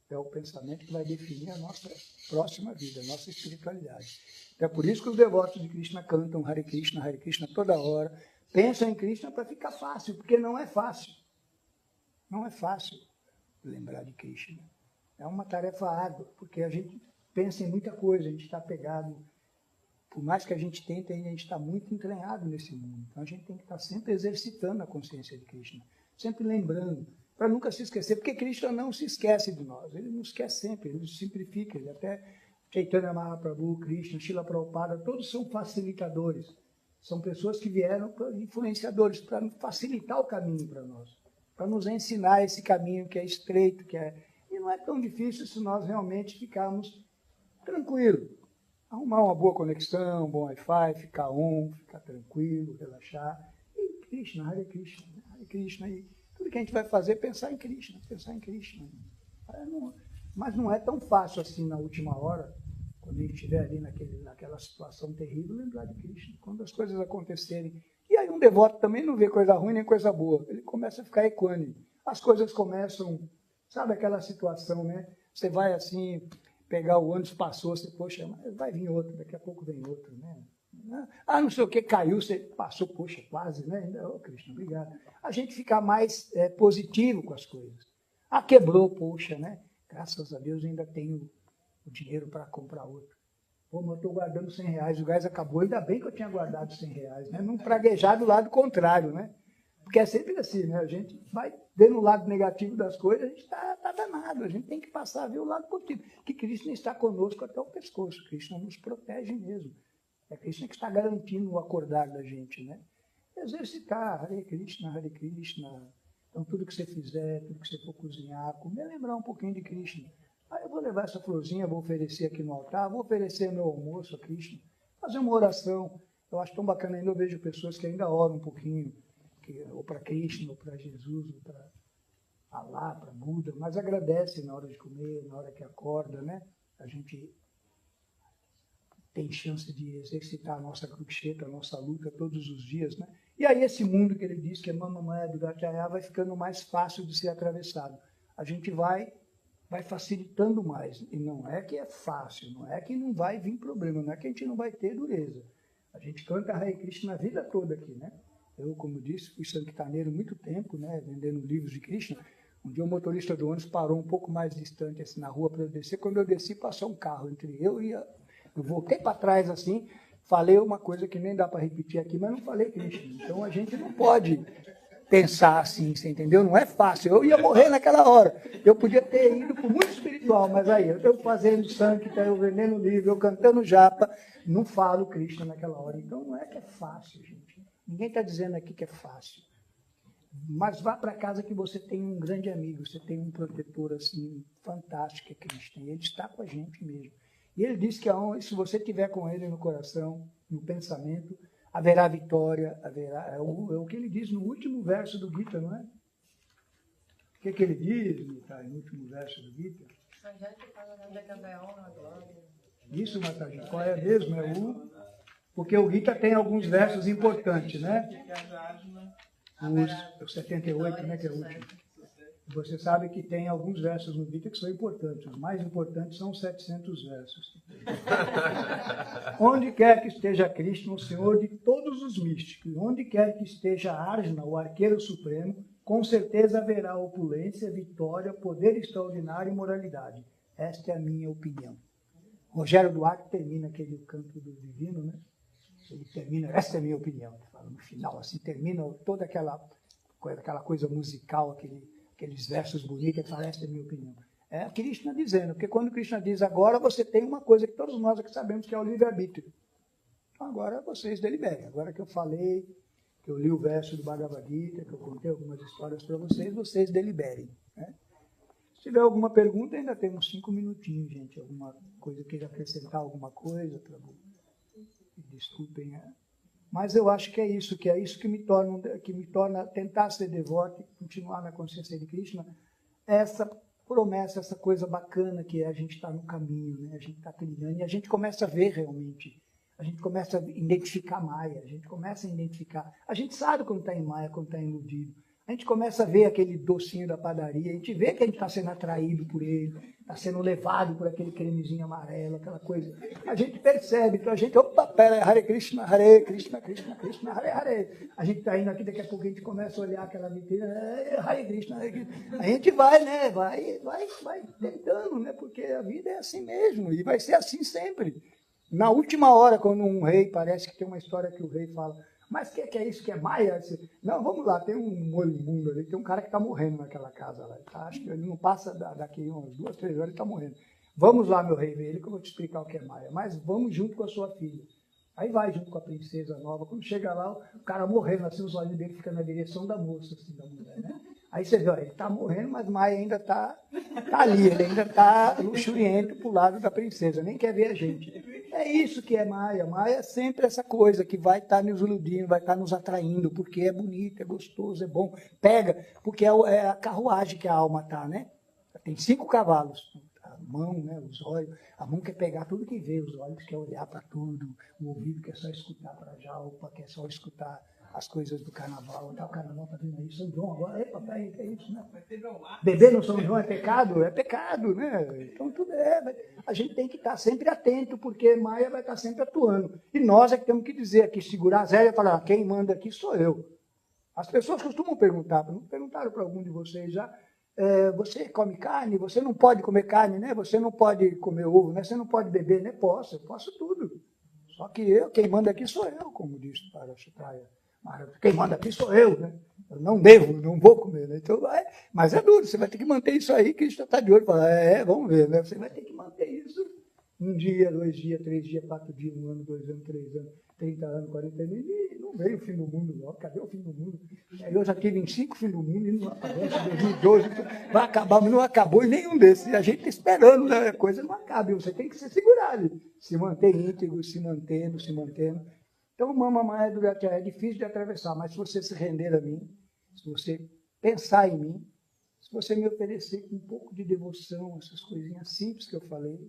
é o pensamento que vai definir a nossa próxima vida, a nossa espiritualidade. É por isso que os devotos de Krishna cantam Hare Krishna toda hora. Pensam em Krishna para ficar fácil, porque não é fácil. Não é fácil lembrar de Krishna. É uma tarefa árdua, porque a gente pensa em muita coisa, a gente está pegado, por mais que a gente tente, ainda a gente está muito entranhado nesse mundo. Então a gente tem que estar sempre exercitando a consciência de Krishna, sempre lembrando, para nunca se esquecer, porque Krishna não se esquece de nós, ele nos esquece sempre, ele nos simplifica, ele até Chaitanya Mahaprabhu, Krishna, Srila Prabhupada, todos são facilitadores, são pessoas que vieram, influenciadores, para facilitar o caminho para nós, para nos ensinar esse caminho que é estreito, e não é tão difícil se nós realmente ficarmos tranquilos. Arrumar uma boa conexão, um bom Wi-Fi, ficar ficar tranquilo, relaxar. E Krishna, Hare Krishna, Hare Krishna. E tudo que a gente vai fazer é pensar em Krishna, pensar em Krishna. Mas não é tão fácil assim na última hora, quando a gente estiver ali naquela situação terrível, lembrar de Krishna. Quando as coisas acontecerem. E aí um devoto também não vê coisa ruim nem coisa boa. Ele começa a ficar equânime. As coisas começam, sabe aquela situação, né? Você vai assim, pegar o ônibus, passou, você, poxa, vai vir outro, daqui a pouco vem outro, né? Ah, não sei o que, caiu, você passou, poxa, quase, né? Oh, Krishna, obrigado. A gente fica mais positivo com as coisas. Ah, quebrou, poxa, né? Graças a Deus ainda tenho o dinheiro para comprar outro. Pô, mas eu estou guardando R$100, o gás acabou, ainda bem que eu tinha guardado R$100, né? Não praguejar do lado contrário, né? Porque é sempre assim, né? A gente vai vendo o lado negativo das coisas, a gente está danado, a gente tem que passar a ver o lado positivo. Que Krishna está conosco até o pescoço, Krishna nos protege mesmo. É Krishna que está garantindo o acordar da gente, né? Exercitar, Hare Krishna, Hare Krishna. Então, tudo que você fizer, tudo que você for cozinhar, comer, lembrar um pouquinho de Krishna. Aí eu vou levar essa florzinha, vou oferecer aqui no altar, vou oferecer meu almoço a Krishna, fazer uma oração. Eu acho tão bacana, ainda eu vejo pessoas que ainda oram um pouquinho, ou para Krishna, ou para Jesus, ou para Allah, para Buda, mas agradece na hora de comer, na hora que acorda, né? A gente tem chance de exercitar a nossa kruksheta, a nossa luta todos os dias, né? E aí esse mundo que ele diz que é Mamamaya Durachaya vai ficando mais fácil de ser atravessado. A gente vai facilitando mais. E não é que é fácil, não é que não vai vir problema, não é que a gente não vai ter dureza. A gente canta Hare Krishna a vida toda aqui, né? Eu, como disse, fui sanquitaneiro muito tempo, né, vendendo livros de Krishna. Um dia o motorista do ônibus parou um pouco mais distante assim, na rua para eu descer. Quando eu desci, passou um carro entre eu e eu voltei para trás assim, falei uma coisa que nem dá para repetir aqui, mas não falei Krishna. Então a gente não pode pensar assim, você entendeu? Não é fácil. Eu ia morrer naquela hora. Eu podia ter ido para o mundo espiritual, mas aí eu fazendo sankita, eu vendendo livro, eu cantando japa, não falo Krishna naquela hora. Então não é que é fácil, gente. Ninguém está dizendo aqui que é fácil. Mas vá para casa que você tem um grande amigo, você tem um protetor assim, fantástico, é Krishna. E ele está com a gente mesmo. E ele diz que se você estiver com ele no coração, no pensamento, haverá vitória, haverá... É o que ele diz no último verso do Gita, não é? O que ele diz no último verso do Gita? Isso, Mataji, qual é mesmo? Porque o Gita tem alguns versos importantes, né? O 78, né, que é o último. Você sabe que tem alguns versos no Gita que são importantes. Os mais importantes são os 700 versos. Onde quer que esteja Krishna, o Senhor de todos os místicos, onde quer que esteja Arjuna, o arqueiro supremo, com certeza haverá opulência, vitória, poder extraordinário e moralidade. Esta é a minha opinião. Rogério Duarte termina aquele canto do divino, né? Ele termina, essa é a minha opinião, ele fala no final, assim, termina toda aquela coisa musical, aqueles versos bonitos, ele fala, essa é a minha opinião. É Krishna dizendo, porque quando Krishna diz agora, você tem uma coisa que todos nós aqui sabemos que é o livre-arbítrio. Então agora vocês deliberem. Agora que eu falei, que eu li o verso do Bhagavad Gita, que eu contei algumas histórias para vocês deliberem. Né? Se tiver alguma pergunta, ainda temos 5 minutinhos, gente. Alguma coisa, queira acrescentar alguma coisa para desculpem, mas eu acho que é isso que me torna tentar ser devoto e continuar na consciência de Krishna, essa promessa, essa coisa bacana que é a gente estar no caminho, né? A gente está trilhando e a gente começa a ver realmente, a gente começa a identificar Maya, a gente começa a identificar, a gente sabe quando está em Maya, quando está iludido, a gente começa a ver aquele docinho da padaria, a gente vê que a gente está sendo atraído por ele, está sendo levado por aquele cremezinho amarelo, aquela coisa. A gente percebe, então a gente, opa, pera, Hare Krishna, Krishna, Krishna, Hare Hare. A gente está indo aqui, daqui a pouco a gente começa a olhar aquela vitrine, Hare Krishna, Hare Krishna. A gente vai, né? Vai tentando, né? Porque a vida é assim mesmo, e vai ser assim sempre. Na última hora, quando um rei, parece que tem uma história que o rei fala, mas o que é isso, que é Maia? Não, vamos lá, tem um moribundo ali, tem um cara que está morrendo naquela casa lá. Tá? Acho que ele não passa daqui umas 2, 3 horas, ele está morrendo. Vamos lá, meu rei, vê ele que eu vou te explicar o que é Maia. Mas vamos junto com a sua filha. Aí vai junto com a princesa nova. Quando chega lá, o cara morrendo, assim, os olhos dele ficam na direção da moça, assim, da mulher, né? Aí você vê, ó, ele está morrendo, mas Maia ainda está ali, ele ainda está luxuriento para o lado da princesa, nem quer ver a gente. É isso que é Maia. Maia é sempre essa coisa que vai estar nos iludindo, vai estar nos atraindo, porque é bonito, é gostoso, é bom. Pega, porque é a carruagem que a alma está, né? Tem 5 cavalos. A mão, né, os olhos. A mão quer pegar tudo que vê, os olhos quer olhar para tudo, o ouvido quer só escutar para já, o pé quer só escutar as coisas do carnaval. Tá, o carnaval está vindo aí, São João agora, epa, peraí, que é isso, né? Beber no São João é pecado? É pecado, né? Então tudo a gente tem que estar sempre atento, porque Maia vai estar sempre atuando. E nós é que temos que dizer aqui, segurar a zélia e falar, quem manda aqui sou eu. As pessoas costumam perguntaram para algum de vocês já, você come carne? Você não pode comer carne, né? Você não pode comer ovo, né? Você não pode beber, né? Eu posso tudo. Só que quem manda aqui sou eu, como disse para a Chitaia. Quem manda aqui sou eu, né? Eu não devo, não vou comer, né? Então, mas é duro, você vai ter que manter isso aí, que já está de olho. Fala, vamos ver, né? Você vai ter que manter isso 1 dia, 2 dias, 3 dias, 4 dias, 1 ano, 2 anos, 3 anos, 30 anos, 40 anos, e não veio o fim do mundo, não. Cadê o fim do mundo? Eu já tive em 5 fins do mundo e não aparece, 2012, vai acabar, mas não acabou em nenhum desses. E a gente está esperando, né? A coisa não acabe, você tem que se segurar ali, se manter íntegro, se mantendo. Então, Mama Maia é difícil de atravessar, mas se você se render a mim, se você pensar em mim, se você me oferecer com um pouco de devoção, essas coisinhas simples que eu falei,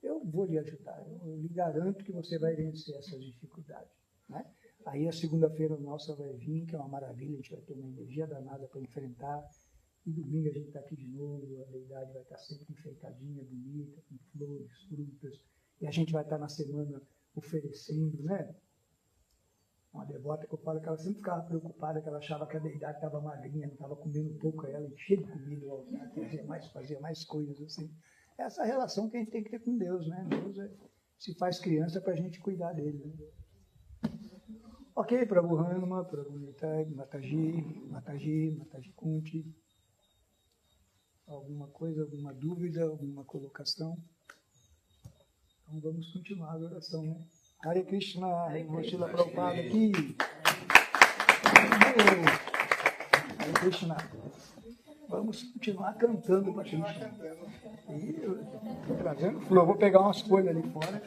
eu vou lhe ajudar. Eu lhe garanto que você vai vencer essas dificuldades. Né? Aí a segunda-feira nossa vai vir, que é uma maravilha, a gente vai ter uma energia danada para enfrentar. E domingo a gente está aqui de novo, a deidade vai estar sempre enfeitadinha, bonita, com flores, frutas. E a gente vai estar na semana oferecendo, né? Uma devota que eu falo que ela sempre ficava preocupada, que ela achava que a deidade estava magrinha, não estava comendo pouco, ela enchia de comida, ela fazia mais coisas assim. Essa relação que a gente tem que ter com Deus, né? Deus se faz criança para a gente cuidar dele. Né? Ok, Prabhu Hanuma, Prabhu Nitai, Mataji Kunti. Alguma coisa, alguma dúvida, alguma colocação? Então vamos continuar a oração, né? Hare Krishna, Mochila Prabhupada aqui. Hare Krishna. Vamos continuar cantando para Krishna. E eu estou trazendo flor, vou pegar umas folhas ali fora.